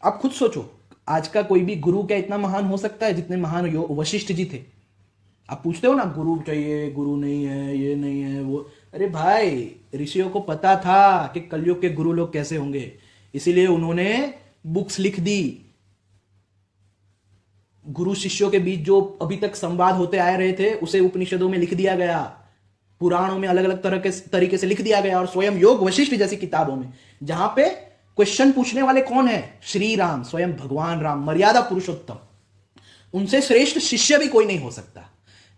आप खुद सोचो, आज का कोई भी गुरु क्या इतना महान हो सकता है जितने महान वशिष्ठ जी थे? आप पूछते हो ना, गुरु चाहिए, गुरु नहीं है, ये नहीं है, वो। अरे भाई, ऋषियों को पता था कि कलयुग के गुरु लोग कैसे होंगे, इसीलिए उन्होंने बुक्स लिख दी। गुरु शिष्यों के बीच जो अभी तक संवाद होते आए रहे थे उसे उपनिषदों में लिख दिया गया, पुराणों में अलग अलग तरह के तरीके से लिख दिया गया, और स्वयं योग वशिष्ठ जैसी किताबों में, जहां पे क्वेश्चन पूछने वाले कौन है? श्री राम, स्वयं भगवान राम, मर्यादा पुरुषोत्तम। उनसे श्रेष्ठ शिष्य भी कोई नहीं हो सकता।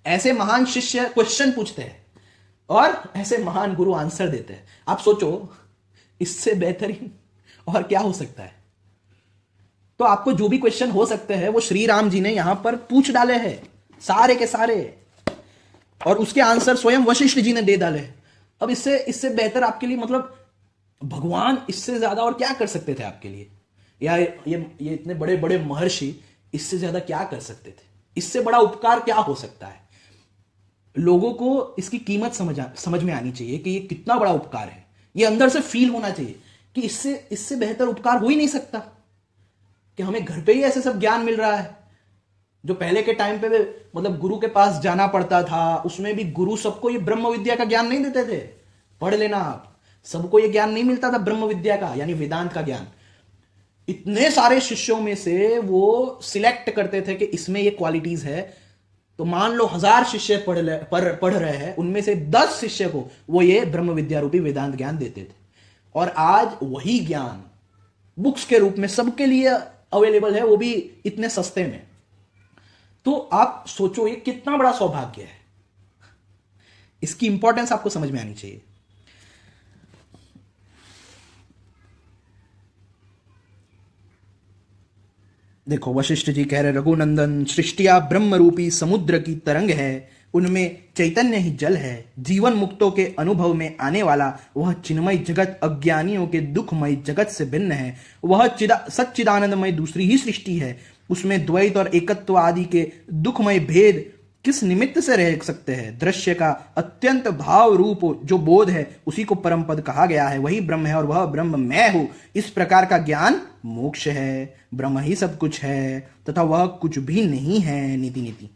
ऐसे महान शिष्य क्वेश्चन पूछते हैं और ऐसे महान गुरु आंसर देते हैं। आप सोचो, इससे बेहतरीन और क्या हो सकता है? तो आपको जो भी क्वेश्चन हो सकते हैं वो श्री राम जी ने यहां पर पूछ डाले हैं, सारे के सारे, और उसके आंसर स्वयं वशिष्ठ जी ने दे डाले। अब इससे इससे बेहतर आपके लिए, मतलब भगवान इससे ज्यादा और क्या कर सकते थे आपके लिए? या ये इतने बड़े बड़े महर्षि इससे ज्यादा क्या कर सकते थे? इससे बड़ा उपकार क्या हो सकता है? लोगों को इसकी कीमत समझ में आनी चाहिए कि ये कितना बड़ा उपकार है। ये अंदर से फील होना चाहिए कि इससे बेहतर उपकार हो ही नहीं सकता, कि हमें घर पे ही ऐसे सब ज्ञान मिल रहा है। जो पहले के टाइम पे मतलब गुरु के पास जाना पड़ता था, उसमें भी गुरु सबको ये ब्रह्म विद्या का ज्ञान नहीं देते थे। पढ़ लेना आप, सबको ये ज्ञान नहीं मिलता था ब्रह्म विद्या का, यानी वेदांत का ज्ञान। इतने सारे शिष्यों में से वो सिलेक्ट करते थे कि इसमें ये क्वालिटीज है। तो मान लो 1000 शिष्य पढ़ रहे हैं, उनमें से 10 शिष्य को वो ये ब्रह्म विद्या रूपी वेदांत ज्ञान देते थे। और आज वही ज्ञान बुक्स के रूप में सबके लिए अवेलेबल है, वो भी इतने सस्ते में। तो आप सोचो ये कितना बड़ा सौभाग्य है। इसकी इंपॉर्टेंस आपको समझ में आनी चाहिए। देखो, वशिष्ठ जी कह रहे, रघुनंदन, सृष्टिया ब्रह्म रूपी समुद्र की तरंग है, उनमें चैतन्य ही जल है। जीवन मुक्तों के अनुभव में आने वाला वह चिन्मय जगत अज्ञानियों के दुखमय जगत से भिन्न है। वह सच्चिदानंदमय दूसरी ही सृष्टि है। उसमें द्वैत और एकत्व आदि के दुखमय भेद किस निमित्त से रह सकते हैं? दृश्य का अत्यंत भाव रूप जो बोध है उसी को परम पद कहा गया है। वही ब्रह्म है और वह ब्रह्म मैं हूं। इस प्रकार का ज्ञान मोक्ष है। ब्रह्म ही सब कुछ है तथा वह कुछ भी नहीं है। नीति नीति।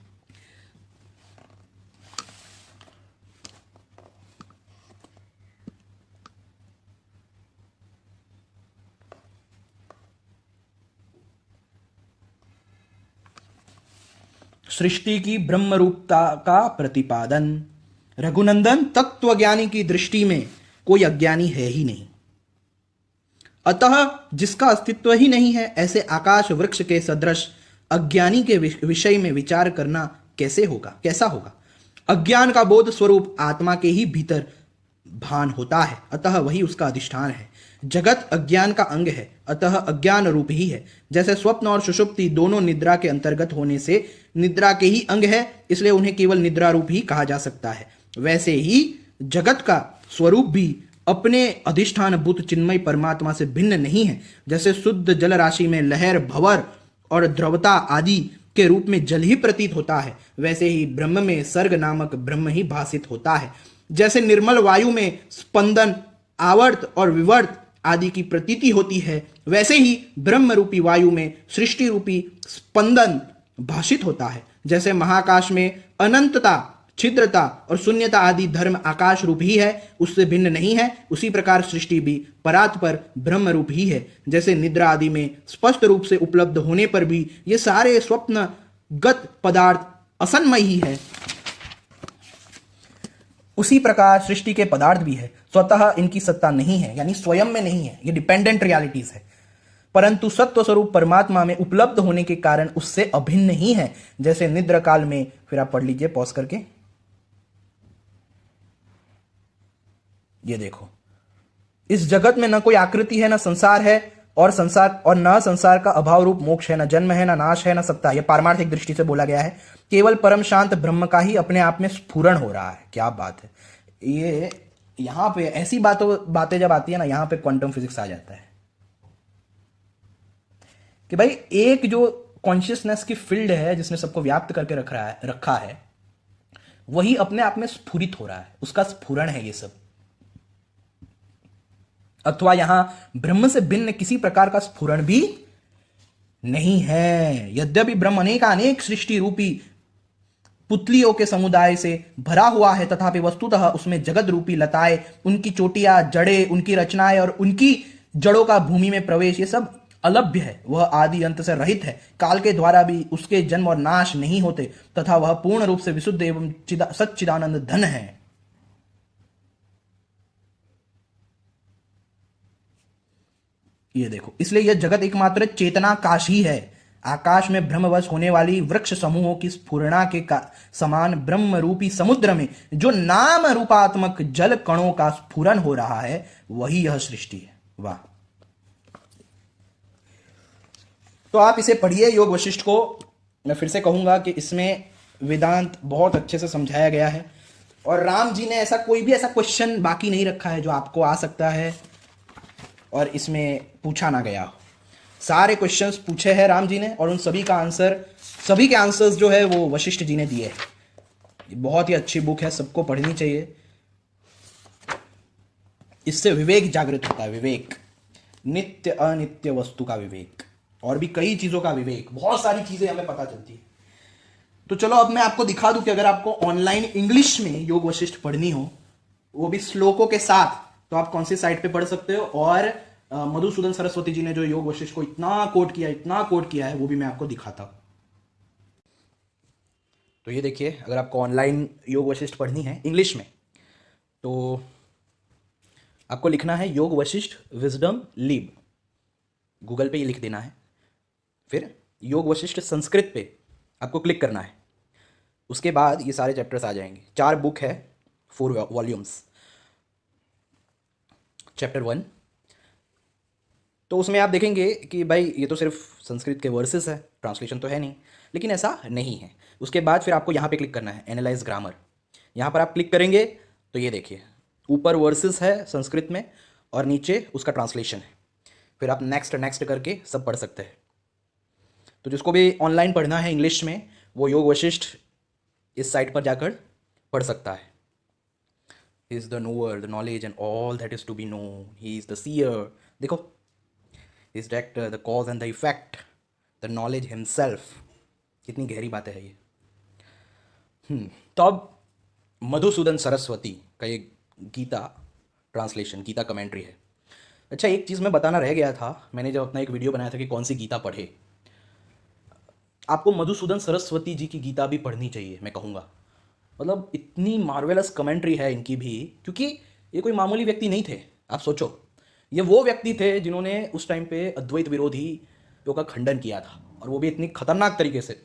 सृष्टि की ब्रह्म रूपता का प्रतिपादन। रघुनंदन, तत्वज्ञानी की दृष्टि में कोई अज्ञानी है ही नहीं, अतः जिसका अस्तित्व ही नहीं है, ऐसे आकाश वृक्ष के सदृश अज्ञानी के विषय में विचार करना कैसा होगा? अज्ञान का बोध स्वरूप आत्मा के ही भीतर भान होता है, अतः वही उसका अधिष्ठान है। जगत अज्ञान का अंग है, अतः अज्ञान रूप ही है। जैसे स्वप्न और सुषुप्ति दोनों निद्रा के अंतर्गत होने से निद्रा के ही अंग है, इसलिए उन्हें केवल निद्रा रूप ही कहा जा सकता है। वैसे ही जगत का स्वरूप भी अपने अधिष्ठान भूत चिन्मय परमात्मा से भिन्न नहीं है। जैसे शुद्ध जल राशि में लहर, भंवर और द्रवता आदि के रूप में जल ही प्रतीत होता है, वैसे ही ब्रह्म में सर्ग नामक ब्रह्म ही भासित होता है। जैसे निर्मल वायु में स्पंदन, आवर्त और विवर्त आदि की प्रतीति होती है, वैसे ही ब्रह्म रूपी वायु में सृष्टि रूपी स्पंदन भाषित होता है। जैसे महाकाश में अनंतता, छिद्रता और शून्यता आदि धर्म आकाश रूप ही है, उससे भिन्न नहीं है, उसी प्रकार सृष्टि भी परात्पर ब्रह्म रूप ही है। जैसे निद्रा आदि में स्पष्ट रूप से उपलब्ध होने पर भी ये सारे स्वप्नगत पदार्थ असन्मय ही है, उसी प्रकार सृष्टि के पदार्थ भी है। स्वतः इनकी सत्ता नहीं है, यानी स्वयं में नहीं है, ये डिपेंडेंट रियलिटीज है, परंतु सत्व स्वरूप परमात्मा में उपलब्ध होने के कारण उससे अभिन्न ही है। जैसे निद्रा काल में, फिर आप पढ़ लीजिए पॉज करके, ये देखो, इस जगत में न कोई आकृति है, न संसार है, और न संसार का अभाव रूप मोक्ष है, न जन्म है, न नाश है, न सत्ता। यह पारमार्थिक दृष्टि से बोला गया है। केवल परम शांत ब्रह्म का ही अपने आप में स्फुरण हो रहा है। क्या बात है! ये यहां पे ऐसी बातें जब आती है ना, यहां पे क्वांटम फिजिक्स आ जाता है कि भाई एक जो कॉन्शियसनेस की फील्ड है जिसने सबको व्याप्त करके रखा है, वही अपने आप में स्फुरित हो रहा है, उसका स्फुरण है ये सब। अथवा यहां ब्रह्म से भिन्न किसी प्रकार का स्फुरण भी नहीं है। यद्यपि ब्रह्म अनेक सृष्टि रूपी पुतलियों के समुदाय से भरा हुआ है, तथापि वस्तुतः उसमें जगत रूपी लताएं, उनकी चोटियां, जड़ें, उनकी रचनाएं और उनकी जड़ों का भूमि में प्रवेश, ये सब अलभ्य है। वह आदि अंत से रहित है, काल के द्वारा भी उसके जन्म और नाश नहीं होते, तथा वह पूर्ण रूप से विशुद्ध एवं सच्चिदानंद धन है। ये देखो, इसलिए यह जगत एकमात्र चेतनाकाश ही है। आकाश में भ्रमवश होने वाली वृक्ष समूहों की स्फुरणा के समान ब्रह्म रूपी समुद्र में जो नाम रूपात्मक जल कणों का स्फुरन हो रहा है, वही यह सृष्टि है। वाह! तो आप इसे पढ़िए, योग वशिष्ठ को। मैं फिर से कहूंगा कि इसमें वेदांत बहुत अच्छे से समझाया गया है, और राम जी ने ऐसा कोई भी ऐसा क्वेश्चन बाकी नहीं रखा है जो आपको आ सकता है और इसमें पूछा ना गया हो। सारे क्वेश्चंस पूछे हैं राम जी ने, और उन सभी का आंसर, सभी के आंसर्स जो है वो वशिष्ठ जी ने दिए हैं। बहुत ही अच्छी बुक है, सबको पढ़नी चाहिए। इससे विवेक जागृत होता है, विवेक, नित्य अनित्य वस्तु का विवेक, और भी कई चीजों का विवेक, बहुत सारी चीजें हमें पता चलती है। तो चलो अब मैं आपको दिखा दूं कि अगर आपको ऑनलाइन इंग्लिश में योग वशिष्ठ पढ़नी हो, वो भी श्लोकों के साथ, तो आप कौन सी साइट पे पढ़ सकते हो। और मधुसूदन सरस्वती जी ने जो योग वशिष्ठ को इतना कोट किया है, वो भी मैं आपको दिखाता हूं। तो ये देखिए, अगर आपको ऑनलाइन योग वशिष्ठ पढ़नी है इंग्लिश में, तो आपको लिखना है Yoga Vashishtha wisdom leap, Google पे ये लिख देना है। फिर योग वशिष्ठ संस्कृत पे आपको क्लिक करना है। उसके बाद ये सारे चैप्टर्स आ जाएंगे। 4 बुक है, 4 वॉल्यूम्स। चैप्टर 1, तो उसमें आप देखेंगे कि भाई ये तो सिर्फ संस्कृत के वर्सेस है, ट्रांसलेशन तो है नहीं, लेकिन ऐसा नहीं है। उसके बाद फिर आपको यहाँ पे क्लिक करना है, एनालाइज ग्रामर। यहाँ पर आप क्लिक करेंगे तो ये देखिए, ऊपर वर्सेस है संस्कृत में और नीचे उसका ट्रांसलेशन है। फिर आप नेक्स्ट नेक्स्ट करके सब पढ़ सकते हैं। तो जिसको भी ऑनलाइन पढ़ना है इंग्लिश में, वो योग वशिष्ठ इस साइट पर जाकर पढ़ सकता है। He is the knower, the knowledge and all that is to be known. He is the seer. देखो, He is the actor, the cause and the effect, the knowledge himself. कितनी गहरी बातें है ये। तो अब मधुसूदन सरस्वती का ये गीता ट्रांसलेशन, गीता कमेंट्री है। अच्छा, एक चीज़ मैं बताना रह गया था, मैंने जब अपना एक वीडियो बनाया था कि कौन सी गीता पढ़े। आपको मधुसूदन सरस्वती जी की गीता भी पढ़नी चाहिए, मैं कहूँगा। मतलब इतनी मार्वेलस कमेंट्री है इनकी भी, क्योंकि ये कोई मामूली व्यक्ति नहीं थे। आप सोचो, ये वो व्यक्ति थे जिन्होंने उस टाइम पे अद्वैत विरोधियों का खंडन किया था, और वो भी इतनी खतरनाक तरीके से।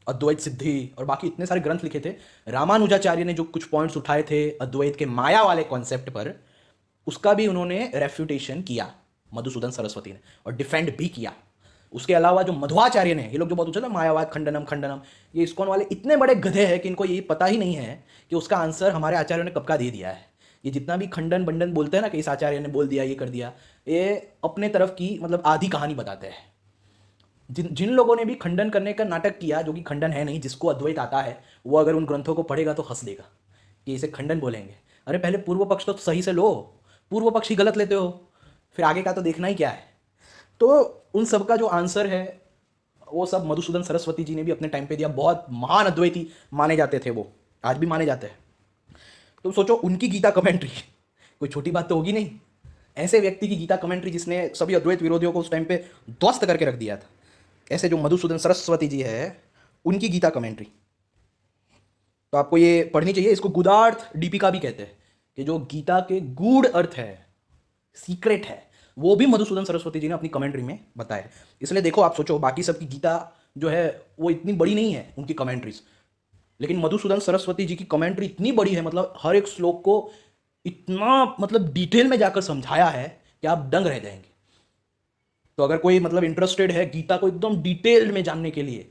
अद्वैत सिद्धि और बाकी इतने सारे ग्रंथ लिखे थे। रामानुजाचार्य ने जो कुछ पॉइंट्स उठाए थे अद्वैत के माया वाले कॉन्सेप्ट पर, उसका भी उन्होंने रेफ्यूटेशन किया मधुसूदन सरस्वती ने, और डिफेंड भी किया। उसके अलावा जो मध्वाचार्य ने, ये लोग जो बहुत उछलते मायावाद खंडनम खंडनम, ये इस्कॉन वाले इतने बड़े गधे हैं कि इनको ये पता ही नहीं है कि उसका आंसर हमारे आचार्यों ने कब का दे दिया है। ये जितना भी खंडन बंडन बोलते हैं ना कि इस आचार्य ने बोल दिया, ये कर दिया, ये अपने तरफ की मतलब आधी कहानी बताते हैं। जिन लोगों ने भी खंडन करने का नाटक किया, जो कि खंडन है नहीं, जिसको अद्वैत आता है, वो अगर उन ग्रंथों को पढ़ेगा तो हंस देगा कि इसे खंडन बोलेंगे। अरे पहले पूर्व पक्ष तो सही से लो, पूर्व पक्ष ही गलत लेते हो, फिर आगे का तो देखना ही क्या है। तो उन सब का जो आंसर है वो सब मधुसूदन सरस्वती जी ने भी अपने टाइम पे दिया। बहुत महान अद्वैती माने जाते थे वो, आज भी माने जाते हैं। तो सोचो, उनकी गीता कमेंट्री कोई छोटी बात तो होगी नहीं। ऐसे व्यक्ति की गीता कमेंट्री जिसने सभी अद्वैत विरोधियों को उस टाइम पे ध्वस्त करके रख दिया था, ऐसे जो मधुसूदन सरस्वती जी है, उनकी गीता कमेंट्री तो आपको ये पढ़नी चाहिए। इसको गुदार्थ दीपिका भी कहते हैं, कि जो गीता के गूढ़ अर्थ है, सीक्रेट है, वो भी मधुसूदन सरस्वती जी ने अपनी कमेंट्री में बताया। इसलिए देखो, आप सोचो, बाकी सबकी गीता जो है वो इतनी बड़ी नहीं है उनकी कमेंट्रीज, लेकिन मधुसूदन सरस्वती जी की कमेंट्री इतनी बड़ी है, मतलब हर एक श्लोक को इतना मतलब डिटेल में जाकर समझाया है कि आप दंग रह जाएंगे। तो अगर कोई मतलब इंटरेस्टेड है गीता को एकदम डिटेल्ड में जानने के लिए,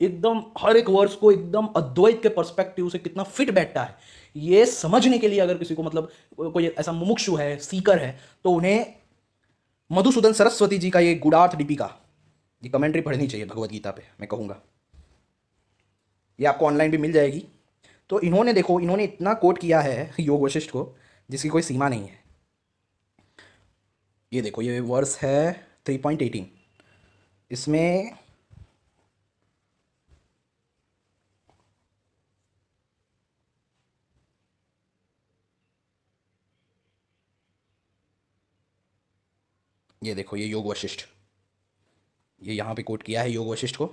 एकदम हर एक वर्ड्स को एकदम अद्वैत के पर्सपेक्टिव से कितना फिट बैठता है, ये समझने के लिए अगर किसी को मतलब कोई ऐसा मुमुक्षु है, सीकर है, तो उन्हें मधुसूदन सरस्वती जी का ये गुडार्थ दीपिका, ये कमेंट्री पढ़नी चाहिए भगवत गीता पे, मैं कहूँगा। ये आपको ऑनलाइन भी मिल जाएगी। तो इन्होंने देखो, इन्होंने इतना कोट किया है योग वशिष्ठ को जिसकी कोई सीमा नहीं है। ये देखो, ये वर्स है 3.18, इसमें ये देखो, ये योग वशिष्ठ, ये यहाँ पे कोट किया है योग वशिष्ठ को।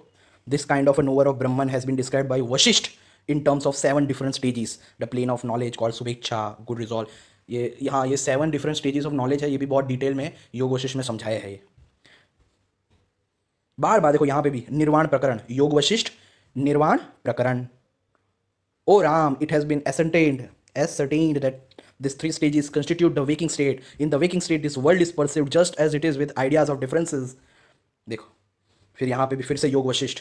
This kind of a knower of Brahman has been described by Vashishtha in terms of 7 different stages, the plane of knowledge called Shubhechha, good resolve. ये यहाँ ये 7 डिफरेंट स्टेजेस ऑफ नॉलेज है, ये भी बहुत डिटेल में योग वशिष्ठ में समझाया है। ये बार बार देखो यहाँ पे भी निर्वाण प्रकरण, योग वशिष्ठ निर्वाण प्रकरण। ओ Ram, it has been ascertained that these 3 stages constitute the waking state. In the waking state, this world is perceived just as it is with ideas of differences. देखो फिर यहाँ पे भी फिर से योग वशिष्ठ,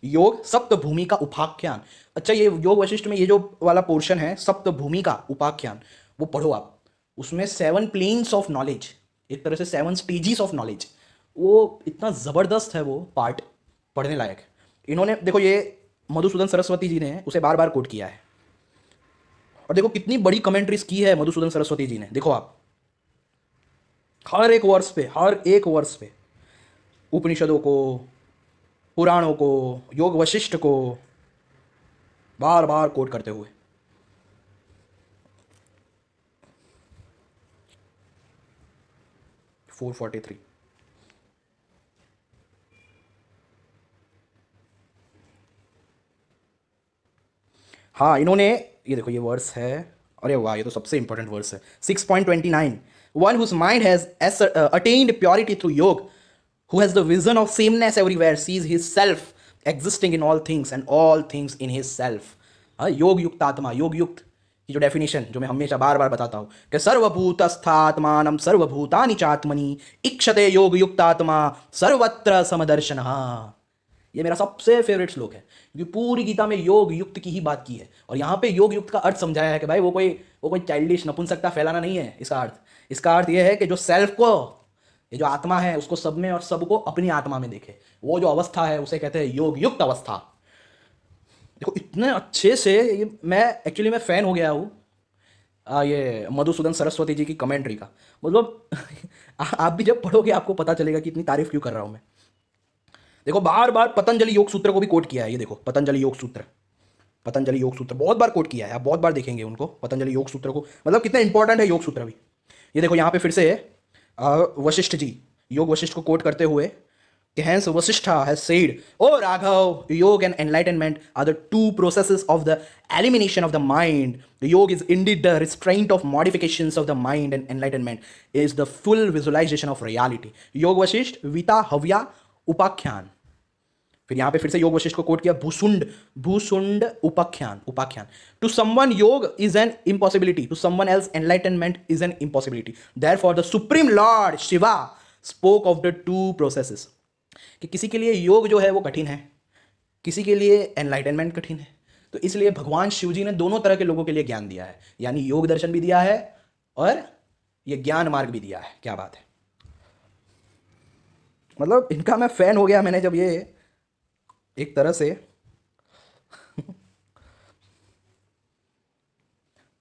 योग सप्तभूमि का उपाख्यान। अच्छा, ये योग वशिष्ठ में ये जो वाला पोर्शन है सप्तभूमि का उपाख्यान, वो पढ़ो आप। उसमें 7 प्लेन्स ऑफ नॉलेज, एक तरह से 7 स्टेजेस ऑफ नॉलेज, वो इतना ज़बरदस्त है वो पार्ट, पढ़ने लायक। इन्होंने देखो, ये मधुसूदन सरस्वती जी ने उसे बार बार कोट किया है, और देखो कितनी बड़ी कमेंट्रीज की है मधुसूदन सरस्वती जी ने। देखो आप, हर एक वर्ष पे उपनिषदों को, पुराणों को, योग वशिष्ठ को बार बार कोट करते हुए। फोर 43। हाँ, इन्होंने ये देखो, ये वर्स है, अरे वाह, ये तो सबसे इंपॉर्टेंट वर्स है, 6.29। One whose mind has attained purity through yoga, who has the vision of sameness everywhere, sees his self existing in all things and all things in his self। योग युक्त आत्मा, योग युक्त की जो डेफिनेशन, जो मैं हमेशा बार बार बताता हूँ कि सर्वभूतस्थात्मानं सर्वभूतानि चात्मनि इक्षते योग युक्त आत्मा सर्वत्र समदर्शनः। ये मेरा सबसे फेवरेट श्लोक है, क्योंकि पूरी गीता में योग युक्त की ही बात की है, और यहाँ पे योग युक्त का अर्थ समझाया है कि भाई वो कोई चाइल्डिश नपुंसकता फैलाना नहीं है। इसका अर्थ ये है कि जो सेल्फ को, ये जो आत्मा है, उसको सब में और सबको अपनी आत्मा में देखे, वो जो अवस्था है उसे कहते हैं योग युक्त अवस्था। देखो इतने अच्छे से, ये मैं फ़ैन हो गया हूँ ये मधुसूदन सरस्वती जी की कमेंट्री का। मतलब आप भी जब पढ़ोगे आपको पता चलेगा कि इतनी तारीफ क्यों कर रहा हूँ मैं। देखो बार बार पतंजलि योग सूत्र को भी कोट किया है, ये देखो पतंजलि योग सूत्र बहुत बार कोट किया है, आप बहुत बार देखेंगे उनको, पतंजलि योग सूत्र को, मतलब कितना इंपॉर्टेंट है योग सूत्र भी। ये देखो यहाँ पे फिर से वशिष्ठ जी योग वशिष्ठ को कोट करते हुए कि hence Vasishtha has said, "O Raghav, yoga and enlightenment are the 2 processes of the elimination of the mind. The yoga is indeed the restraint of modifications of the mind, and enlightenment is the full visualization of reality." योग वशिष्ठ वीता हव्या उपाख्यान। फिर यहाँ पे फिर से योग वशिष्ठ को quote किया, Bhusunda Upakhyana. To someone yoga is an impossibility, to someone else enlightenment is an impossibility, therefore the supreme lord Shiva spoke of the 2 processes. कि किसी के लिए योग जो है वो कठिन है, किसी के लिए एनलाइटनमेंट कठिन है, तो इसलिए भगवान शिव जी ने दोनों तरह के लोगों के लिए ज्ञान दिया है, यानी योग दर्शन भी दिया है और ये ज्ञान मार्ग भी दिया है। क्या बात है, मतलब इनका मैं फैन हो गया मैंने जब ये एक तरह से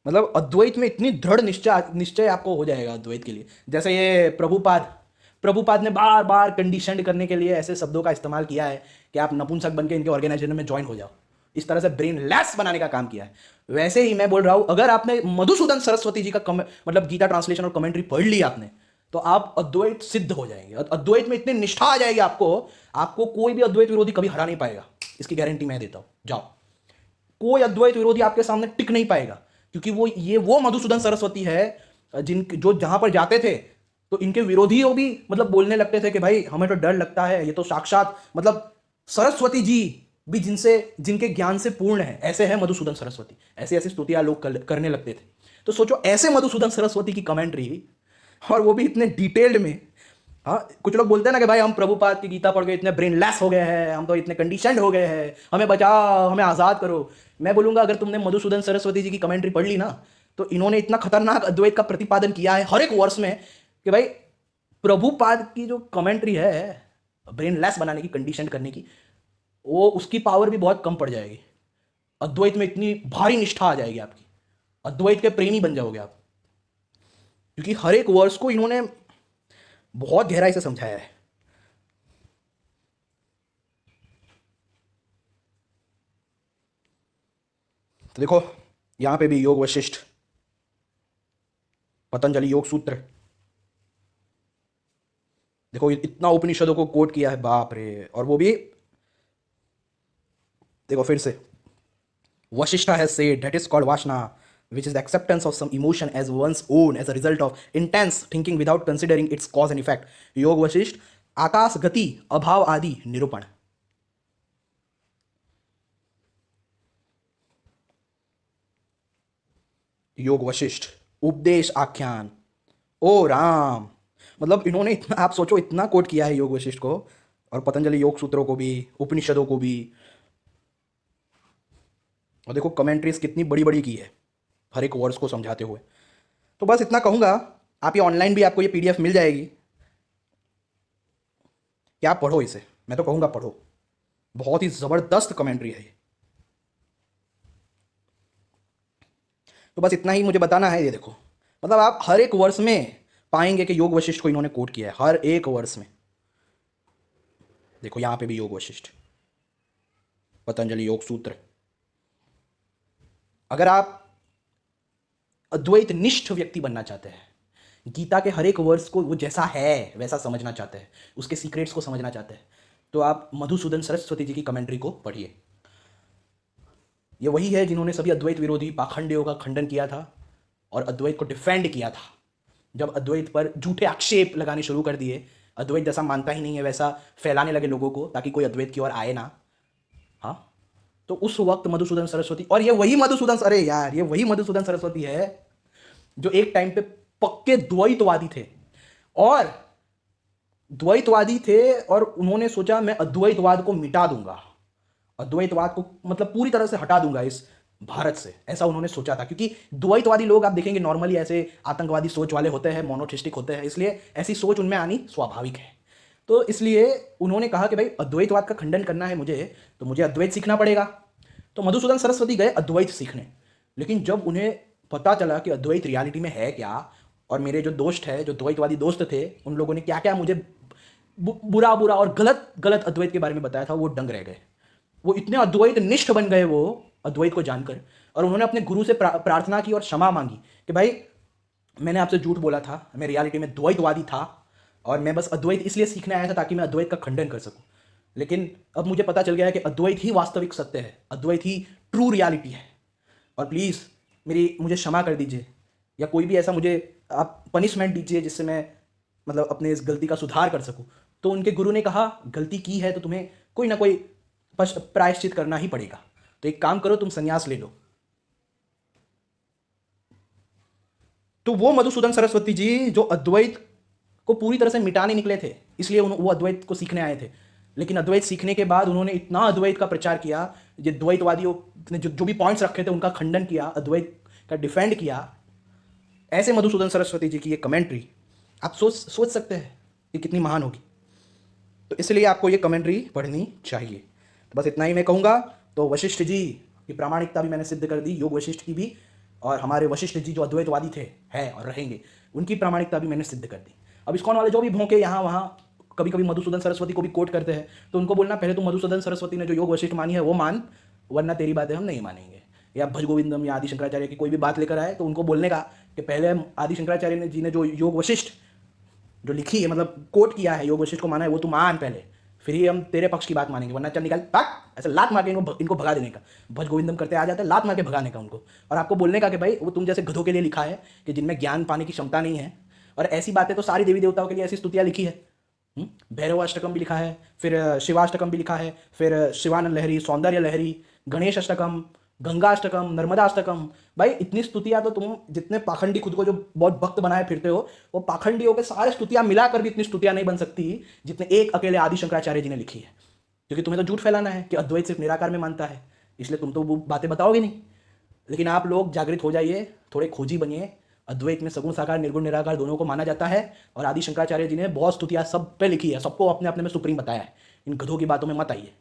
मतलब अद्वैत में इतनी दृढ़ निश्चय आपको हो जाएगा अद्वैत के लिए। जैसे ये प्रभुपाद ने बार बार कंडीशन करने के लिए ऐसे शब्दों का इस्तेमाल किया है कि आप नपुंसक बन के इनके ऑर्गेनाइजेशन में ज्वाइन हो जाओ, इस तरह से ब्रेन लेस बनाने का काम किया है। वैसे ही मैं बोल रहा हूं, अगर आपने मधुसूदन सरस्वती जी का मतलब गीता ट्रांसलेशन और कमेंट्री पढ़ ली आपने, तो आप अद्वैत सिद्ध हो जाएंगे। अद्वैत में इतनी निष्ठा आ जाएगी आपको कोई भी अद्वैत विरोधी कभी हरा नहीं पाएगा, इसकी गारंटी मैं देता हूं। जाओ, कोई अद्वैत विरोधी आपके सामने टिक नहीं पाएगा, क्योंकि वो मधुसूदन सरस्वती है जो जहां पर जाते थे तो इनके विरोधियों भी मतलब बोलने लगते थे कि भाई हमें तो डर लगता है, ये तो साक्षात मतलब सरस्वती जी भी जिनके ज्ञान से पूर्ण है, ऐसे है मधुसूदन सरस्वती। ऐसी स्तुतियां लोग करने लगते थे। तो सोचो, ऐसे मधुसूदन सरस्वती की कमेंट्री, और वो भी इतने डिटेल्ड में। हाँ, कुछ लोग बोलते हैं ना कि भाई हम प्रभुपाद की गीता पढ़ के इतने ब्रेन लेस हो गए हैं, हम तो इतने कंडीशनड हो गए हैं, हमें बचाओ, हमें आज़ाद करो। मैं बोलूँगा, अगर तुमने मधुसूदन सरस्वती जी की कमेंट्री पढ़ ली ना, तो इन्होंने इतना खतरनाक अद्वैत का प्रतिपादन किया है हर एक वर्ष में कि भाई प्रभुपाद की जो कमेंट्री है ब्रेन लेस बनाने की, कंडीशन करने की, वो उसकी पावर भी बहुत कम पड़ जाएगी। अद्वैत में इतनी भारी निष्ठा आ जाएगी आपकी, अद्वैत के प्रेमी बन जाओगे आप, क्योंकि हर एक वर्ड्स को इन्होंने बहुत गहराई से समझाया है। तो देखो यहां पे भी योग वशिष्ठ, पतंजलि योग सूत्र, देखो इतना उपनिषदों को कोट किया है, बाप रे। और वो भी देखो फिर से, Vashishta has said that is called Vashna, which is the acceptance of some emotion as one's own as a result of intense thinking without considering its cause and effect. योग वशिष्ठ आकाश गति अभाव आदि निरूपण। योग वशिष्ठ उपदेश आख्यान। ओ राम, मतलब इन्होंने इतना, आप सोचो इतना कोट किया है योग वशिष्ठ को, और पतंजलि योग सूत्रों को भी, उपनिषदों को भी। और देखो कमेंट्रीज कितनी बड़ी बड़ी की है हर एक वर्ड्स को समझाते हुए। तो बस इतना कहूँगा, आप ये ऑनलाइन भी आपको ये पीडीएफ मिल जाएगी, कि आप पढ़ो इसे। मैं तो कहूँगा पढ़ो, बहुत ही ज़बरदस्त कमेंट्री है ये। तो बस इतना ही मुझे बताना है। ये देखो, मतलब आप हर एक वर्ष में पाएंगे कि योग वशिष्ठ को इन्होंने कोट किया है, हर एक वर्ष में। देखो यहाँ पे भी योग वशिष्ठ, पतंजलि योग सूत्र। अगर आप अद्वैत निष्ठ व्यक्ति बनना चाहते हैं, गीता के हर एक वर्ष को वो जैसा है वैसा समझना चाहते हैं, उसके सीक्रेट्स को समझना चाहते हैं, तो आप मधुसूदन सरस्वती जी की कमेंट्री को पढ़िए। ये वही है जिन्होंने सभी अद्वैत विरोधी पाखंडियों का खंडन किया था और अद्वैत को डिफेंड किया था। जब अद्वैत पर झूठे आक्षेप लगाने शुरू कर दिए, अद्वैत जैसा मानता ही नहीं है वैसा फैलाने लगे लोगों को, ताकि कोई अद्वैत की ओर आए ना। हाँ, तो उस वक्त मधुसूदन सरस्वती, और ये वही मधुसूदन, अरे यार ये वही मधुसूदन सरस्वती है जो एक टाइम पे पक्के द्वैतवादी थे, और उन्होंने सोचा मैं अद्वैतवाद को मिटा दूंगा, अद्वैतवाद को मतलब पूरी तरह से हटा दूंगा इस भारत से, ऐसा उन्होंने सोचा था। क्योंकि द्वैतवादी लोग आप देखेंगे नॉर्मली ऐसे आतंकवादी सोच वाले होते हैं, मोनोथिस्टिक होते हैं, इसलिए ऐसी सोच उनमें आनी स्वाभाविक है। तो इसलिए उन्होंने कहा कि भाई अद्वैतवाद का खंडन करना है मुझे, तो मुझे अद्वैत सीखना पड़ेगा। तो मधुसूदन सरस्वती गए अद्वैत सीखने, लेकिन जब उन्हें पता चला कि अद्वैत रियलिटी में है क्या, और मेरे जो दोस्त है, जो द्वैतवादी दोस्त थे, उन लोगों ने क्या क्या मुझे बुरा बुरा और गलत गलत अद्वैत के बारे में बताया था, वो दंग रह गए। वो इतने अद्वैत निष्ठ बन गए वो अद्वैत को जानकर, और उन्होंने अपने गुरु से प्रार्थना की और क्षमा मांगी कि भाई मैंने आपसे झूठ बोला था, मैं रियलिटी में द्वैतवादी था, और मैं बस अद्वैत इसलिए सीखने आया था ताकि मैं अद्वैत का खंडन कर सकूं। लेकिन अब मुझे पता चल गया है कि अद्वैत ही वास्तविक सत्य है, अद्वैत ही ट्रू रियलिटी है, और प्लीज़ मुझे क्षमा कर दीजिए, या कोई भी ऐसा मुझे आप पनिशमेंट दीजिए जिससे मैं मतलब अपने इस गलती का सुधार कर सकूं। तो उनके गुरु ने कहा गलती की है तो तुम्हें कोई ना कोई प्रायश्चित करना ही पड़ेगा, तो एक काम करो, तुम संन्यास ले लो। तो वो मधुसूदन सरस्वती जी जो अद्वैत को पूरी तरह से मिटाने निकले थे, इसलिए वो अद्वैत को सीखने आए थे, लेकिन अद्वैत सीखने के बाद उन्होंने इतना अद्वैत का प्रचार किया, जो द्वैतवादियों ने जो भी पॉइंट्स रखे थे उनका खंडन किया, अद्वैत का डिफेंड किया। ऐसे मधुसूदन सरस्वती जी की ये कमेंट्री आप सोच सकते हैं कि कितनी महान होगी। तो इसलिए आपको ये कमेंट्री पढ़नी चाहिए। तो बस इतना ही मैं कहूँगा। तो वशिष्ठ जी की प्रामाणिकता भी मैंने सिद्ध कर दी, योग वशिष्ठ की भी, और हमारे वशिष्ठ जी जो अद्वैतवादी थे, हैं और रहेंगे, उनकी प्रामाणिकता भी मैंने सिद्ध कर दी। अब इस्कॉन वाले जो भी भौंके यहाँ वहाँ कभी कभी मधुसूदन सरस्वती को भी कोट करते हैं, तो उनको बोलना पहले तो मधुसूदन सरस्वती ने जो योग वशिष्ठ मानी है वो मान, वरना तेरी बातें हम नहीं मानेंगे। या भज गोविंदम या आदि शंकराचार्य की कोई भी बात लेकर आए तो उनको बोलने का कि पहले आदि शंकराचार्य जी ने जो योग वशिष्ठ जो लिखी है, मतलब कोट किया है, योग वशिष्ठ को माना है, वो तू मान पहले, फिर ही हम तेरे पक्ष की बात मानेंगे, वरना चल निकल भाग, ऐसे लात मार के इनको भगा देने का। भज गोविंदम करते आ जाते हैं, लात मार के भगाने का उनको, और आपको बोलने का कि भाई वो तुम जैसे गधों के लिए लिखा है कि जिनमें ज्ञान पाने की क्षमता नहीं है। और ऐसी बातें तो सारी देवी देवताओं के लिए ऐसी स्तुतियाँ लिखी है, भैरवाष्टकम भी लिखा है, फिर शिवाष्टकम भी लिखा है, फिर शिवानंद लहरी, सौंदर्य लहरी, गणेश अष्टकम, गंगाष्टकम, नर्मदाष्टकम। भाई इतनी स्तुतियाँ तो तुम जितने पाखंडी खुद को जो बहुत भक्त बनाए फिरते हो, वो पाखंडियों के सारे स्तुतियाँ मिलाकर भी इतनी स्तुतियाँ नहीं बन सकती जितने एक अकेले आदि शंकराचार्य जी ने लिखी है। क्योंकि तुम्हें तो झूठ फैलाना है कि अद्वैत सिर्फ निराकार में मानता है, इसलिए तुम तो वो बातें बताओगे नहीं। लेकिन आप लोग जागृत हो जाइए, थोड़े खोजी बनिए। अद्वैत में सगुण साकार निर्गुण निराकार दोनों को माना जाता है, और आदि शंकराचार्य जी ने बहुत स्तुतियाँ सब पे लिखी है, सबको अपने अपने में सुप्रीम बताया है। इन गधों की बातों में मत आइए।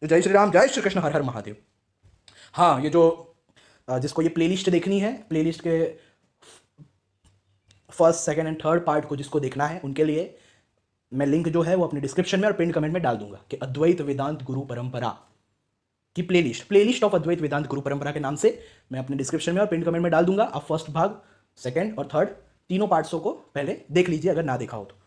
जय श्री राम, जय श्री कृष्ण, हर हर महादेव। हाँ, ये जो जिसको ये प्लेलिस्ट देखनी है, प्लेलिस्ट के first, second and third part को जिसको देखना है, उनके लिए मैं लिंक जो है वो अपने डिस्क्रिप्शन में और पिन कमेंट में डाल दूंगा कि अद्वैत वेदांत गुरु परंपरा की प्लेलिस्ट ऑफ अद्वैत वेदांत गुरु परंपरा के नाम से मैं अपने डिस्क्रिप्शन में और पिन कमेंट में डाल दूंगा। आप फर्स्ट भाग, सेकंड और थर्ड तीनों पार्ट्सों को पहले देख लीजिए अगर ना देखा हो तो।